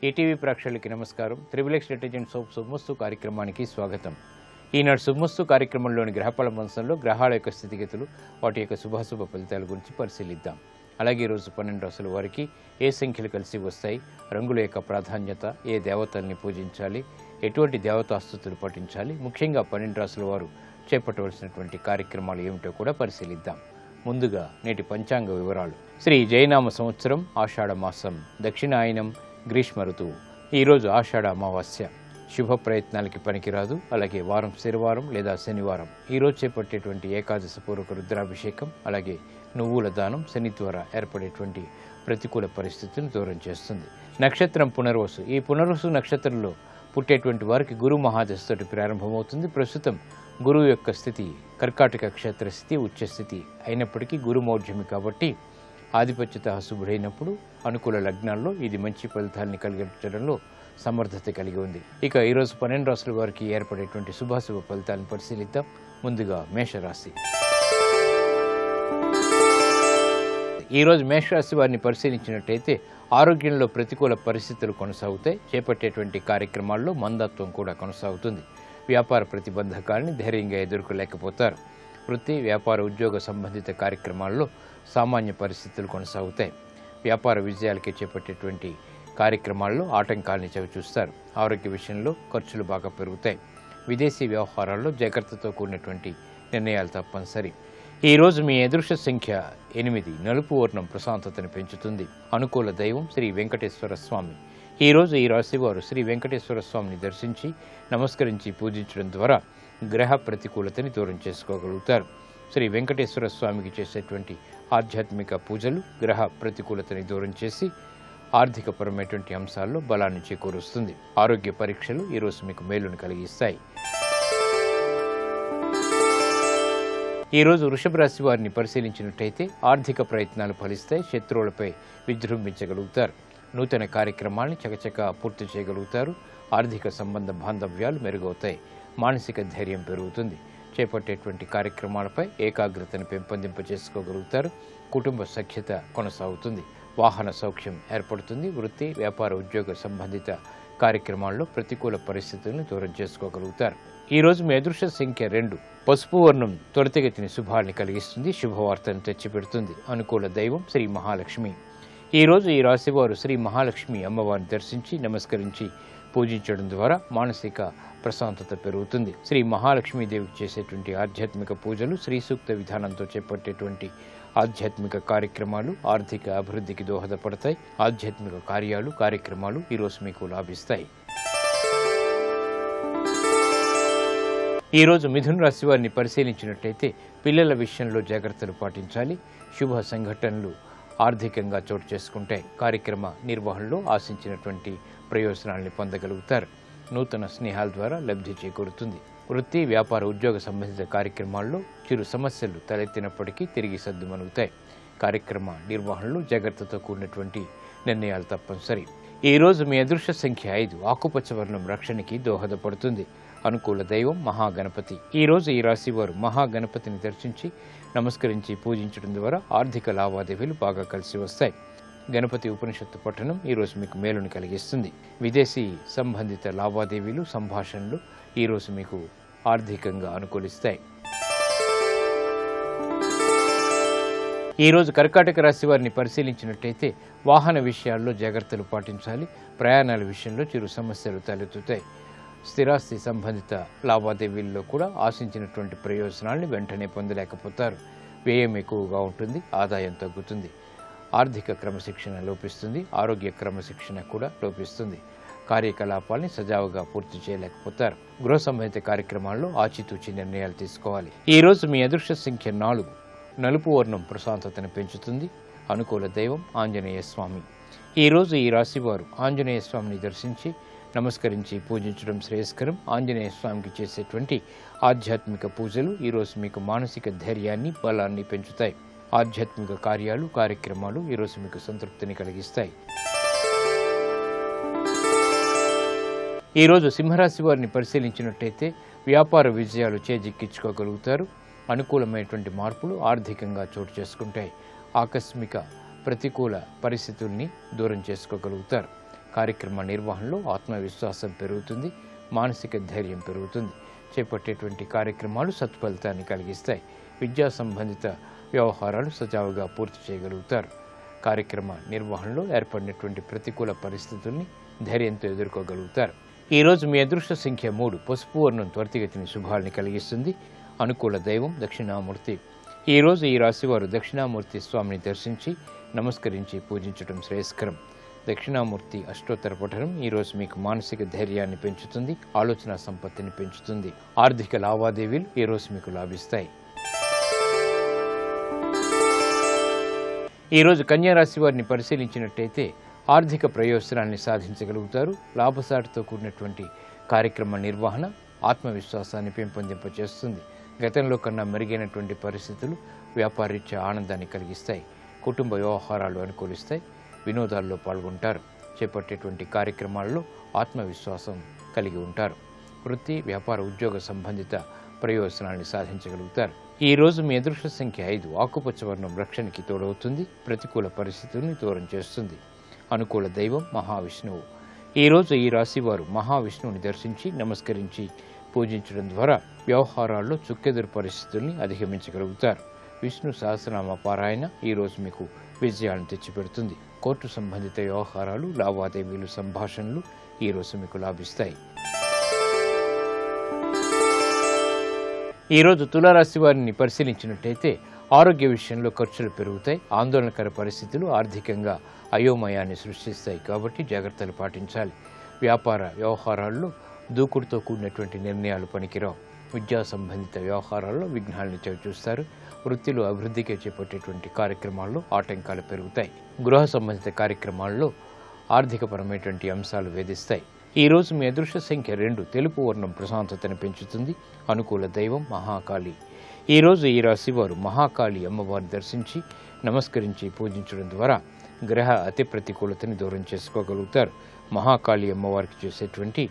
ETV ప్రేక్షకులకి నమస్కారం. Triple detergent soap శుభమస్తు కార్యక్రమానికి స్వాగతం. ఈనాడు శుభమస్తు కార్యక్రమంలోని గ్రహఫల వంశంలో గ్రహాల యొక్క స్థితిగతులు, వాటి యొక్క శుభాశుభ ఫలితాల గురించి పరిశీలిద్దాం. అలాగే ఈరోజు 12 రాసుల వారికి ఏ సంఖ్యలు కలిసి వస్తాయి, రంగుల యొక్క ప్రాధాన్యత, ఏ దేవతల్ని పూజించాలి, ఎటువంటి దేవతాస్తుతులు పఠించాలి, ముఖ్యంగా 12 రాసుల వారు చేపట్టవలసినటువంటి కార్యక్రమాలు ఏమిటో కూడా పరిశీలిద్దాం. ముందుగా నేటి పంచాంగ వివరాలు. శ్రీ జయనామ సంవత్సరం, ఆషాఢ మాసం, దక్షిణాయనం, గ్రీష్మ ఋతువు. ఈరోజు ఆషాఢ అమావాస్య. శుభ ప్రయత్నాలకి పనికిరాదు. అలాగే వారం శనివారం లేదా శనివారం. ఈరోజు చేపట్టేటువంటి ఏకాదశి పూర్వక రుద్రాభిషేకం, అలాగే నువ్వుల దానం శని ద్వారా ఏర్పడేటువంటి ప్రతికూల పరిస్థితులను దూరం చేస్తుంది. నక్షత్రం పునర్వసు. ఈ పునర్వసు నక్షత్రంలో పుట్టేటువంటి వారికి గురు మహాదశతోటి ప్రారంభమవుతుంది. ప్రస్తుతం గురువు యొక్క స్థితి కర్కాటక క్షేత్ర స్థితి, ఉచ్చస్థితి అయినప్పటికీ గురు మౌఢ్యమి కాబట్టి ఆధిపత్యత శుభుడైనప్పుడు అనుకూల లగ్నాల్లో ఇది మంచి ఫలితాలని కలిగించడంలో సమర్థత కలిగి ఉంది. ఇక ఈరోజు 12 రాసుల వారికి ఏర్పడేటువంటి శుభాశుభ ఫలితాలను పరిశీలిద్దాం. ముందుగా మేషరాశి. ఈరోజు మేషరాశి వారిని పరిశీలించినట్టయితే ఆరోగ్యంలో ప్రతికూల పరిస్థితులు కొనసాగుతాయి. చేపట్టేటువంటి కార్యక్రమాల్లో మందత్వం కూడా కొనసాగుతుంది. వ్యాపార ప్రతిబంధకాలని ధైర్యంగా ఎదుర్కోలేకపోతారు. వృత్తి, వ్యాపార, ఉద్యోగ సంబంధిత కార్యక్రమాల్లో సామాన్య పరిస్థితులు కొనసాగుతాయి. వ్యాపార విజయాలకి చేపట్టేటువంటి కార్యక్రమాల్లో ఆటంకాలని చవిచూస్తారు. ఆరోగ్య విషయంలో ఖర్చులు బాగా పెరుగుతాయి. విదేశీ వ్యవహారాల్లో జాగ్రత్తతో కూడినటువంటి నిర్ణయాలు తప్పనిసరి. ఈరోజు మీ అదృష్ట సంఖ్య 8. నలుపు వర్ణం ప్రశాంతతను పెంచుతుంది. అనుకూల దైవం శ్రీ వెంకటేశ్వర స్వామి. ఈరోజు ఈ రాశివారు శ్రీ వెంకటేశ్వర స్వామిని దర్శించి నమస్కరించి పూజించడం ద్వారా గ్రహ ప్రతికూలతని దూరం చేసుకోగలుగుతారు. శ్రీ వెంకటేశ్వర స్వామికి చేసేటువంటి ఆధ్యాత్మిక పూజలు గ్రహ ప్రతికూలతని దూరం చేసి ఆర్థికపరమైనటువంటి అంశాల్లో బలాన్ని చేకూరుస్తుంది. ఆరోగ్య పరీక్షలు ఈరోజు మీకు మేలును కలిగిస్తాయి. ఈరోజు వృషభ రాశి వారిని పరిశీలించినట్టయితే ఆర్థిక ప్రయత్నాలు ఫలిస్తాయి. శత్రువులపై విజృంభించగలుగుతారు. నూతన కార్యక్రమాలను చకచకా పూర్తి చేయగలుగుతారు. ఆర్థిక సంబంధ బాంధవ్యాలు మెరుగవుతాయి. మానసిక ధైర్యం పెరుగుతుంది. చేపట్టేటువంటి కార్యక్రమాలపై ఏకాగ్రతను పెంపొందింప చేసుకోగలుగుతారు. కుటుంబ సఖ్యత కొనసాగుతుంది. వాహన సౌఖ్యం ఏర్పడుతుంది. వృత్తి, వ్యాపార, ఉద్యోగ సంబంధిత కార్యక్రమాల్లో ప్రతికూల పరిస్థితులను దూరం చేసుకోగలుగుతారు. ఈరోజు మీ అదృష్ట సంఖ్య 2. పసుపు వర్ణం త్వరితగతిని శుభాన్ని కలిగిస్తుంది. శుభవార్తను తెచ్చిపెడుతుంది. అనుకూల దైవం శ్రీ మహాలక్ష్మి. ఈరోజు ఈ రాశివారు శ్రీ మహాలక్ష్మి అమ్మవారిని దర్శించి నమస్కరించి పూజించడం ద్వారా మానసిక ప్రశాంతత పెరుగుతుంది. శ్రీ మహాలక్ష్మీదేవికి చేసేటువంటి ఆధ్యాత్మిక పూజలు, శ్రీ సూక్త విధానంతో చేపట్టేటువంటి ఆధ్యాత్మిక కార్యక్రమాలు ఆర్థిక అభివృద్ధికి దోహదపడతాయి. ఆధ్యాత్మిక కార్యక్రమాలు ఈరోజు మీకు లాభిస్తాయి. ఈరోజు మిథున రాశి వారిని పరిశీలించినట్టయితే పిల్లల విషయంలో జాగ్రత్తలు పాటించాలి. శుభ సంఘటనలు ఆర్థికంగా చోటు చేసుకుంటాయి. కార్యక్రమ నిర్వహణలో ఆశించినటువంటి ప్రయోజనాల్ని పొందగలుగుతారు. నూతన స్నేహాల ద్వారా లబ్ధి చేకూరుతుంది. వృత్తి, వ్యాపార, ఉద్యోగ సంబంధిత కార్యక్రమాల్లో చిరు సమస్యలు తలెత్తినప్పటికీ తిరిగి సర్దుమణుగుతాయి. కార్యక్రమ నిర్వహణలో జాగ్రత్తతో కూడినటువంటి నిర్ణయాలు తప్పనిసరి. ఈరోజు మీ అదృష్ట సంఖ్య 5. ఆకుపచ్చ వర్ణం రక్షణకి దోహదపడుతుంది. అనుకూల దైవం మహాగణపతి. ఈరోజు ఈ రాశి వారు మహాగణపతిని దర్శించి నమస్కరించి పూజించడం ద్వారా ఆర్థిక లావాదేవీలు బాగా కలిసి వస్తాయి. గణపతి ఉపనిషత్తు పఠనం ఈరోజు మీకు మేలును కలిగిస్తుంది. విదేశీ సంబంధిత లావాదేవీలు, సంభాషణలు ఈరోజు మీకు ఆర్థికంగా అనుకూలిస్తాయి. ఈరోజు కర్కాటక రాశి వారిని పరిశీలించినట్టయితే వాహన విషయాల్లో జాగ్రత్తలు పాటించాలి. ప్రయాణాల విషయంలో చిరు సమస్యలు తలెత్తుతాయి. స్థిరాస్తి సంబంధిత లావాదేవీల్లో కూడా ఆశించినటువంటి ప్రయోజనాల్ని వెంటనే పొందలేకపోతారు. వ్యయం ఎక్కువగా ఉంటుంది. ఆదాయం తగ్గుతుంది. ఆర్థిక క్రమశిక్షణ లోపిస్తుంది. ఆరోగ్య క్రమశిక్షణ కూడా లోపిస్తుంది. కార్యకలాపాల్ని సజావుగా పూర్తి చేయలేకపోతారు. గృహ సంబంధిత కార్యక్రమాల్లో ఆచితూచి నిర్ణయాలు తీసుకోవాలి. ఈరోజు మీ అదృష్ట సంఖ్య 4. నలుపు వర్ణం ప్రశాంతతను పెంచుతుంది. అనుకూల దైవం ఆంజనేయ స్వామి. ఈరోజు ఈ రాశివారు ఆంజనేయ స్వామిని దర్శించి నమస్కరించి పూజించడం శ్రేయస్కరం. ఆంజనేయ స్వామికి చేసేటువంటి ఆధ్యాత్మిక పూజలు ఈరోజు మీకు మానసిక ధైర్యాన్ని, బలాన్ని పెంచుతాయి. ఆధ్యాత్మిక కార్యక్రమాలు ఈరోజు మీకు సంతృప్తిని కలిగిస్తాయి. ఈరోజు సింహరాశి వారిని పరిశీలించినట్టయితే వ్యాపార విజయాలు చేజిక్కించుకోగలుగుతారు. అనుకూలమైనటువంటి మార్పులు ఆర్థికంగా చోటు చేసుకుంటాయి. ఆకస్మిక ప్రతికూల పరిస్థితుల్ని దూరం చేసుకోగలుగుతారు. కార్యక్రమ నిర్వహణలో ఆత్మవిశ్వాసం పెరుగుతుంది, మానసిక ధైర్యం పెరుగుతుంది. చేపట్టేటువంటి కార్యక్రమాలు సత్ఫలితాన్ని కలిగిస్తాయి. విద్యా సంబంధిత వ్యవహారాలు సజావుగా పూర్తి చేయగలుగుతారు. కార్యక్రమ నిర్వహణలో ఏర్పడినటువంటి ప్రతికూల పరిస్థితుల్ని ధైర్యంతో ఎదుర్కోగలుగుతారు. ఈరోజు మీ అదృష్ట సంఖ్య 3. పసుపు వర్ణం త్వరితగతిని శుభాల్ని కలిగిస్తుంది. అనుకూల దైవం దక్షిణామూర్తి. ఈరోజు ఈ రాశివారు దక్షిణామూర్తి స్వామిని దర్శించి నమస్కరించి పూజించడం శ్రేయస్కరం. దక్షిణామూర్తి అష్టోత్తర పఠనం ఈరోజు మీకు మానసిక ధైర్యాన్ని పెంచుతుంది, ఆలోచన సంపత్తిని పెంచుతుంది. ఆర్థిక లావాదేవీలు ఈరోజు మీకు లాభిస్తాయి. ఈరోజు కన్యారాశి వారిని పరిశీలించినట్టయితే ఆర్థిక ప్రయోజనాన్ని సాధించగలుగుతారు. లాభసాటితో కూడినటువంటి కార్యక్రమ నిర్వహణ ఆత్మవిశ్వాసాన్ని పెంపొందింపచేస్తుంది. గతంలో కన్నా మెరుగైనటువంటి పరిస్థితులు వ్యాపారరీత్యా ఆనందాన్ని కలిగిస్తాయి. కుటుంబ వ్యవహారాలు అనుకూలిస్తాయి. వినోదాల్లో పాల్గొంటారు. చేపట్టేటువంటి కార్యక్రమాల్లో ఆత్మవిశ్వాసం కలిగి ఉంటారు. వృత్తి, వ్యాపార, ఉద్యోగ సంబంధిత ప్రయోజనాన్ని సాధించగలుగుతారు. ఈ రోజు మీ అదృష్ట సంఖ్య 5. ఆకుపచ్చ వర్ణం రక్షణకి తోడవుతుంది, ప్రతికూల పరిస్థితుల్ని దూరం చేస్తుంది. అనుకూల దైవం మహావిష్ణువు. ఈరోజు ఈ రాశివారు మహావిష్ణువుని దర్శించి నమస్కరించి పూజించడం ద్వారా వ్యవహారాల్లో చుక్కెదురు పరిస్థితుల్ని అధిగమించగలుగుతారు. విష్ణు సహస్రనామ పారాయణ ఈరోజు మీకు విజయాలను తెచ్చిపెడుతుంది. కోర్టు సంబంధిత వ్యవహారాలు, లావాదేవీలు, సంభాషణలు ఈరోజు మీకు లాభిస్తాయి. ఈరోజు తులారాశి వారిని పరిశీలించినట్టయితే ఆరోగ్య విషయంలో ఖర్చులు పెరుగుతాయి. ఆందోళనకర పరిస్థితులు ఆర్థికంగా అయోమయాన్ని సృష్టిస్తాయి కాబట్టి జాగ్రత్తలు పాటించాలి. వ్యాపార వ్యవహారాల్లో దూకుడుతో కూడినటువంటి నిర్ణయాలు పనికిరావు. విద్యా సంబంధిత వ్యవహారాల్లో విఘ్నాలను చవిచూస్తారు. వృత్తిలో అభివృద్ధికి చేపట్టేటువంటి కార్యక్రమాల్లో ఆటంకాలు పెరుగుతాయి. గృహ సంబంధిత కార్యక్రమాల్లో ఆర్థికపరమైనటువంటి అంశాలు వేధిస్తాయి. ఈరోజు మీ అదృష్ట సంఖ్య 2. తెలుపు వర్ణం ప్రశాంతతను పెంచుతుంది. అనుకూల దైవం మహాకాళి. ఈరోజు ఈ రాశివారు మహాకాళి అమ్మవారిని దర్శించి నమస్కరించి పూజించడం ద్వారా గ్రహ అతి ప్రతికూలతని దూరం చేసుకోగలుగుతారు. మహాకాళి అమ్మవారికి చేసేటువంటి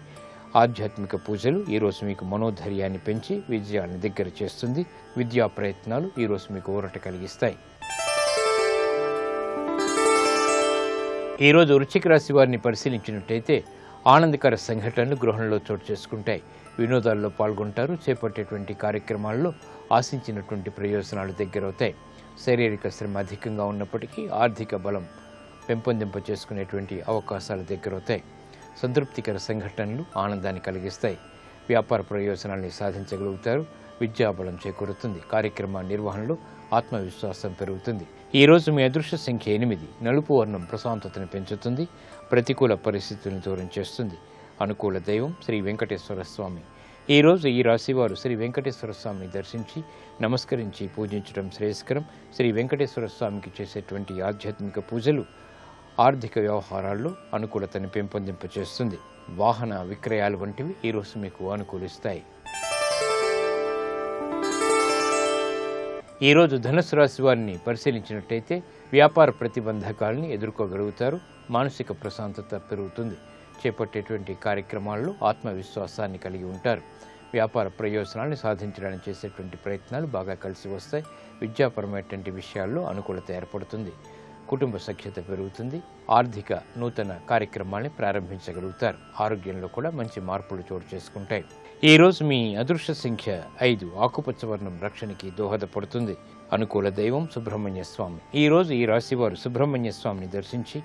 ఆధ్యాత్మిక పూజలు ఈరోజు మీకు మనోధైర్యాన్ని పెంచి విజయాన్ని దగ్గర చేస్తుంది. విద్యా ప్రయత్నాలు ఈరోజు మీకు ఊరట కలిగిస్తాయి. ఈరోజు వృశ్చిక రాశి వారిని పరిశీలించినట్టయితే ఆనందకర సంఘటనలు గృహంలో చోటు చేసుకుంటాయి. వినోదాల్లో పాల్గొంటారు. చేపట్టేటువంటి కార్యక్రమాల్లో ఆశించినటువంటి ప్రయోజనాలు దగ్గరవుతాయి. శారీరక శ్రమ అధికంగా ఉన్నప్పటికీ ఆర్థిక బలం పెంపొందింప చేసుకునేటువంటి అవకాశాలు దగ్గరవుతాయి. సంతృప్తికర సంఘటనలు ఆనందాన్ని కలిగిస్తాయి. వ్యాపార ప్రయోజనాల్ని సాధించగలుగుతారు. విద్యాబలం చేకూరుతుంది. కార్యక్రమ నిర్వహణలో ఆత్మవిశ్వాసం పెరుగుతుంది. ఈరోజు మీ అదృష్ట సంఖ్య 8. నలుపు వర్ణం ప్రశాంతతను పెంచుతుంది, ప్రతికూల పరిస్థితులను దూరం చేస్తుంది. అనుకూల దైవం శ్రీ వెంకటేశ్వర స్వామి. ఈరోజు ఈ రాశివారు శ్రీ వెంకటేశ్వర స్వామిని దర్శించి నమస్కరించి పూజించడం శ్రేయస్కరం. శ్రీ వెంకటేశ్వర స్వామికి చేసేటువంటి ఆధ్యాత్మిక పూజలు ఆర్థిక వ్యవహారాల్లో అనుకూలతను పెంపొందింపచేస్తుంది. వాహన విక్రయాలు వంటివి ఈరోజు మీకు అనుకూలిస్తాయి. ఈరోజు ధనుసు రాశి వారిని పరిశీలించినట్టయితే వ్యాపార ప్రతిబంధకాలని ఎదుర్కోగలుగుతారు. మానసిక ప్రశాంతత పెరుగుతుంది. చేపట్టేటువంటి కార్యక్రమాల్లో ఆత్మవిశ్వాసాన్ని కలిగి ఉంటారు. వ్యాపార ప్రయోజనాలను సాధించడానికి చేసేటువంటి ప్రయత్నాలు బాగా కలిసి వస్తాయి. విద్యాపరమైనటువంటి విషయాల్లో అనుకూలత ఏర్పడుతుంది. కుటుంబ సఖ్యత పెరుగుతుంది. ఆర్థిక నూతన కార్యక్రమాల్ని ప్రారంభించగలుగుతారు. ఆరోగ్యంలో కూడా మంచి మార్పులు చోటు చేసుకుంటాయి. ఈరోజు మీ అదృష్ట సంఖ్య 5. ఆకుపచ్చ వర్ణం రక్షణకి దోహదపడుతుంది. అనుకూల దైవం సుబ్రహ్మణ్య స్వామి. ఈరోజు ఈ రాశివారు సుబ్రహ్మణ్య స్వామిని దర్శించి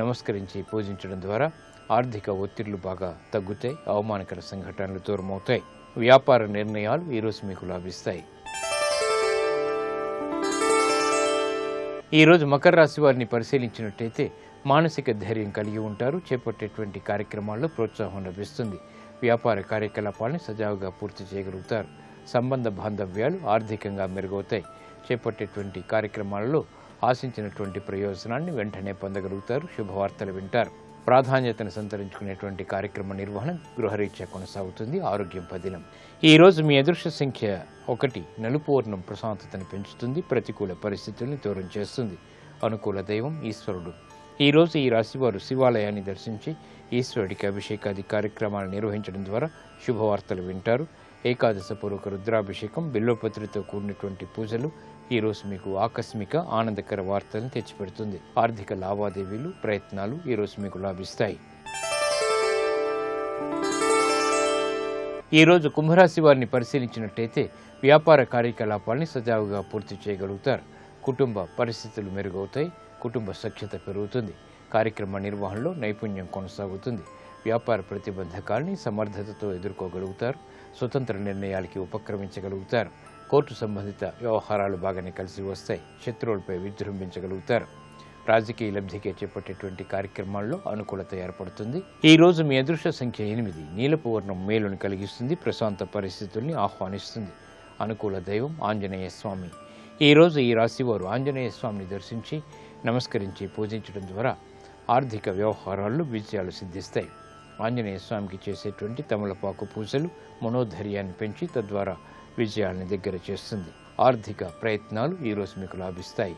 నమస్కరించి పూజించడం ద్వారా ఆర్థిక ఒత్తిళ్లు బాగా తగ్గుతాయి. అవమానకర సంఘటనలు దూరమవుతాయి. వ్యాపార నిర్ణయాలు ఈరోజు మీకు లాభిస్తాయి. ఈరోజు మకర రాశి వారిని పరిశీలించినట్టయితే మానసిక ధైర్యం కలిగి ఉంటారు. చేపట్టేటువంటి కార్యక్రమాల్లో ప్రోత్సాహం లభిస్తుంది. వ్యాపార కార్యకలాపాలను సజావుగా పూర్తి చేయగలుగుతారు. సంబంధ బాంధవ్యాలు ఆర్థికంగా మెరుగవుతాయి. చేపట్టేటువంటి కార్యక్రమాలలో ఆశించినటువంటి ప్రయోజనాన్ని వెంటనే పొందగలుగుతారు. శుభవార్తలు వింటారు. ప్రాధాన్యతను సంతరించుకునేటువంటి కార్యక్రమ నిర్వహణ గృహరీత్యా కొనసాగుతుంది. ఆరోగ్యం పదిలం. ఈరోజు మీ అదృష్ట సంఖ్య 1. నలుపు వర్ణం ప్రశాంతతను పెంచుతుంది. ప్రతికూల పరిస్థితుల్ని దూరం చేస్తుంది. అనుకూల దైవం ఈశ్వరుడు. ఈరోజు ఈ రాశివారు శివాలయాన్ని దర్శించి ఈశ్వరుడికి అభిషేకాది కార్యక్రమాలు నిర్వహించడం ద్వారా శుభవార్తలు వింటారు. ఏకాదశపూర్వక రుద్రాభిషేకం, బిల్వపత్రితో కూడినటువంటి పూజలు ఈరోజు మీకు ఆకస్మిక ఆనందకర వార్తలను తెచ్చిపెడుతుంది. ఆర్థిక లావాదేవీలు ప్రయత్నాలు ఈరోజు మీకు లాభిస్తాయి. ఈరోజు కుంభరాశి వారిని పరిశీలించినట్టయితే వ్యాపార కార్యకలాపాలని సజావుగా పూర్తి చేయగలుగుతారు. కుటుంబ పరిస్థితులు మెరుగవుతాయి. కుటుంబ సఖ్యత పెరుగుతుంది. కార్యక్రమ నిర్వహణలో నైపుణ్యం కొనసాగుతుంది. వ్యాపార ప్రతిబంధకాలని సమర్థతతో ఎదుర్కోగలుగుతారు. స్వతంత్ర నిర్ణయాలకి ఉపక్రమించగలుగుతారు. కోర్టు సంబంధిత వ్యవహారాలు బాగానే కలిసి వస్తాయి. శత్రువులపై విజృంభించగలుగుతారు. రాజకీయ లబ్ధికే చేపట్టేటువంటి కార్యక్రమాల్లో అనుకూలత ఏర్పడుతుంది. ఈ రోజు మీ అదృష్ట సంఖ్య 8. నీలపు వర్ణం మేలును కలిగిస్తుంది. ప్రశాంత పరిస్థితుల్ని ఆహ్వానిస్తుంది. అనుకూల దైవం ఆంజనేయ స్వామి. ఈ రోజు ఈ రాశి వారు ఆంజనేయ స్వామిని దర్శించి నమస్కరించి పూజించడం ద్వారా ఆర్థిక వ్యవహారాల్లో విజయాలు సిద్ధిస్తాయి. ఆంజనేయ స్వామికి చేసేటువంటి తమలపాకు పూజలు మనోధైర్యాన్ని పెంచి తద్వారా విజయాన్ని దగ్గర చేస్తుంది. ఆర్థిక ప్రయత్నాలు ఈరోజు మీకు లాభిస్తాయి.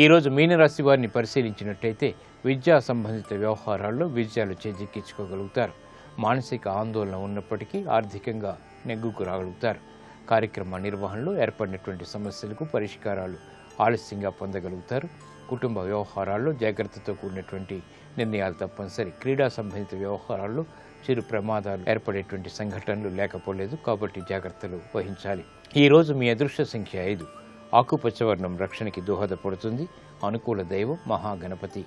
ఈరోజు మీనరాశి వారిని పరిశీలించినట్టయితే విద్యా సంబంధిత వ్యవహారాల్లో విజయాలు చేజిక్కించుకోగలుగుతారు. మానసిక ఆందోళన ఉన్నప్పటికీ ఆర్థికంగా నెగ్గుకు రాగలుగుతారు. కార్యక్రమ నిర్వహణలో ఏర్పడినటువంటి సమస్యలకు పరిష్కారాలు ఆలస్యంగా పొందగలుగుతారు. కుటుంబ వ్యవహారాల్లో జాగ్రత్తతో కూడినటువంటి నిర్ణయాలు తప్పనిసరి. క్రీడా సంబంధిత వ్యవహారాల్లో చిరు ప్రమాదాలు ఏర్పడేటువంటి సంఘటనలు లేకపోలేదు కాబట్టి జాగ్రత్తలు వహించాలి. ఈరోజు మీ అదృష్ట సంఖ్య 5. ఆకుపచ్చ వర్ణం రక్షణకి దోహదపడుతుంది. అనుకూల దైవం మహాగణపతి.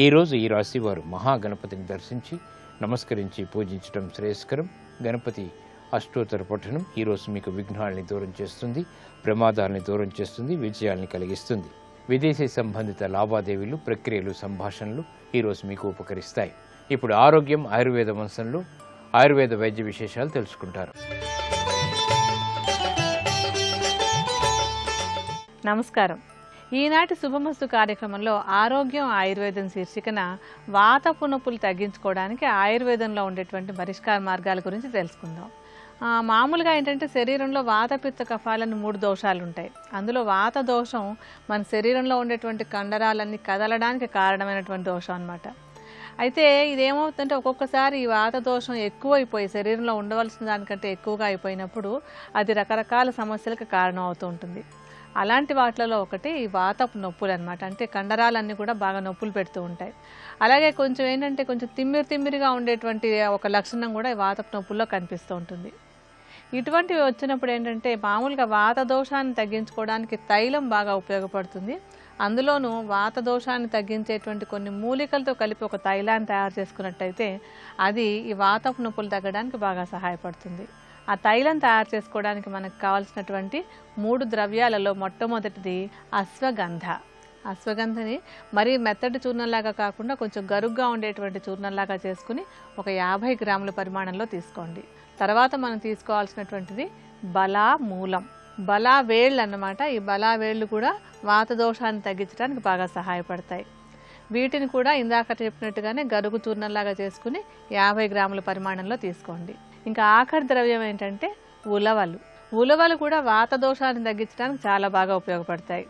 ఈరోజు ఈ రాశి వారు మహాగణపతిని దర్శించి నమస్కరించి పూజించడం శ్రేయస్కరం. గణపతి అష్టోత్తర పఠనం ఈరోజు మీకు విఘ్నాలని దూరం చేస్తుంది. ప్రమాదాలని దూరం చేస్తుంది. విజయాల్ని కలిగిస్తుంది. విదేశీ సంబంధిత లావాదేవీలు, ప్రక్రియలు, సంభాషణలు ఈరోజు మీకు ఉపకరిస్తాయి. ఇప్పుడు ఆరోగ్యం, ఆయుర్వేద వంశంలో ఆయుర్వేద వైద్య విశేషాలు తెలుసుకుంటారు. నమస్కారం. ఈనాటి శుభమస్తు కార్యక్రమంలో ఆరోగ్యం ఆయుర్వేదం శీర్షికన వాతపు నొప్పులు తగ్గించుకోవడానికి ఆయుర్వేదంలో ఉండేటువంటి పరిష్కార మార్గాల గురించి తెలుసుకుందాం. మామూలుగా ఏంటంటే శరీరంలో వాతపిత్త కఫాలని 3 దోషాలు ఉంటాయి. అందులో వాత దోషం మన శరీరంలో ఉండేటువంటి కండరాలన్నీ కదలడానికి కారణమైనటువంటి దోషం అన్నమాట. అయితే ఇదేమవుతుందంటే ఒక్కొక్కసారి ఈ వాత దోషం ఎక్కువైపోయి శరీరంలో ఉండవలసిన దానికంటే ఎక్కువగా అయిపోయినప్పుడు అది రకరకాల సమస్యలకు కారణం అవుతూ ఉంటుంది. అలాంటి వాటిలలో ఒకటి ఈ వాతపు నొప్పులు అనమాట. అంటే కండరాలన్నీ కూడా బాగా నొప్పులు పెడుతూ ఉంటాయి. అలాగే కొంచెం ఏంటంటే కొంచెం తిమ్మిరిగా ఉండేటువంటి ఒక లక్షణం కూడా ఈ వాతపు నొప్పుల్లో కనిపిస్తూ ఉంటుంది. ఇటువంటివి వచ్చినప్పుడు ఏంటంటే మామూలుగా వాత దోషాన్ని తగ్గించుకోవడానికి తైలం బాగా ఉపయోగపడుతుంది. అందులోనూ వాత దోషాన్ని తగ్గించేటువంటి కొన్ని మూలికలతో కలిపి ఒక తైలాన్ని తయారు చేసుకున్నట్టయితే అది ఈ వాతపు నొప్పులు తగ్గడానికి బాగా సహాయపడుతుంది. ఆ తైలం తయారు చేసుకోవడానికి మనకు కావాల్సినటువంటి 3 ద్రవ్యాలలో మొట్టమొదటిది అశ్వగంధ. అశ్వగంధని మరీ మెత్తటి చూర్ణంలాగా కాకుండా కొంచెం గరుగ్గా ఉండేటువంటి చూర్ణంలాగా చేసుకుని ఒక 50 గ్రాముల పరిమాణంలో తీసుకోండి. తర్వాత మనం తీసుకోవాల్సినటువంటిది బలా మూలం, బలా వేళ్ళు అన్నమాట. ఈ బలా వేళ్ళు కూడా వాత దోషాన్ని తగ్గించడానికి బాగా సహాయపడతాయి. వీటిని కూడా ఇందాక చెప్పినట్టుగానే గరుగు చూర్ణంలాగా చేసుకుని 50 గ్రాముల పరిమాణంలో తీసుకోండి. ఇంకా ఆఖరి ద్రవ్యం ఏంటంటే ఉలవలు. ఉలవలు కూడా వాత దోషాన్ని తగ్గించడానికి చాలా బాగా ఉపయోగపడతాయి.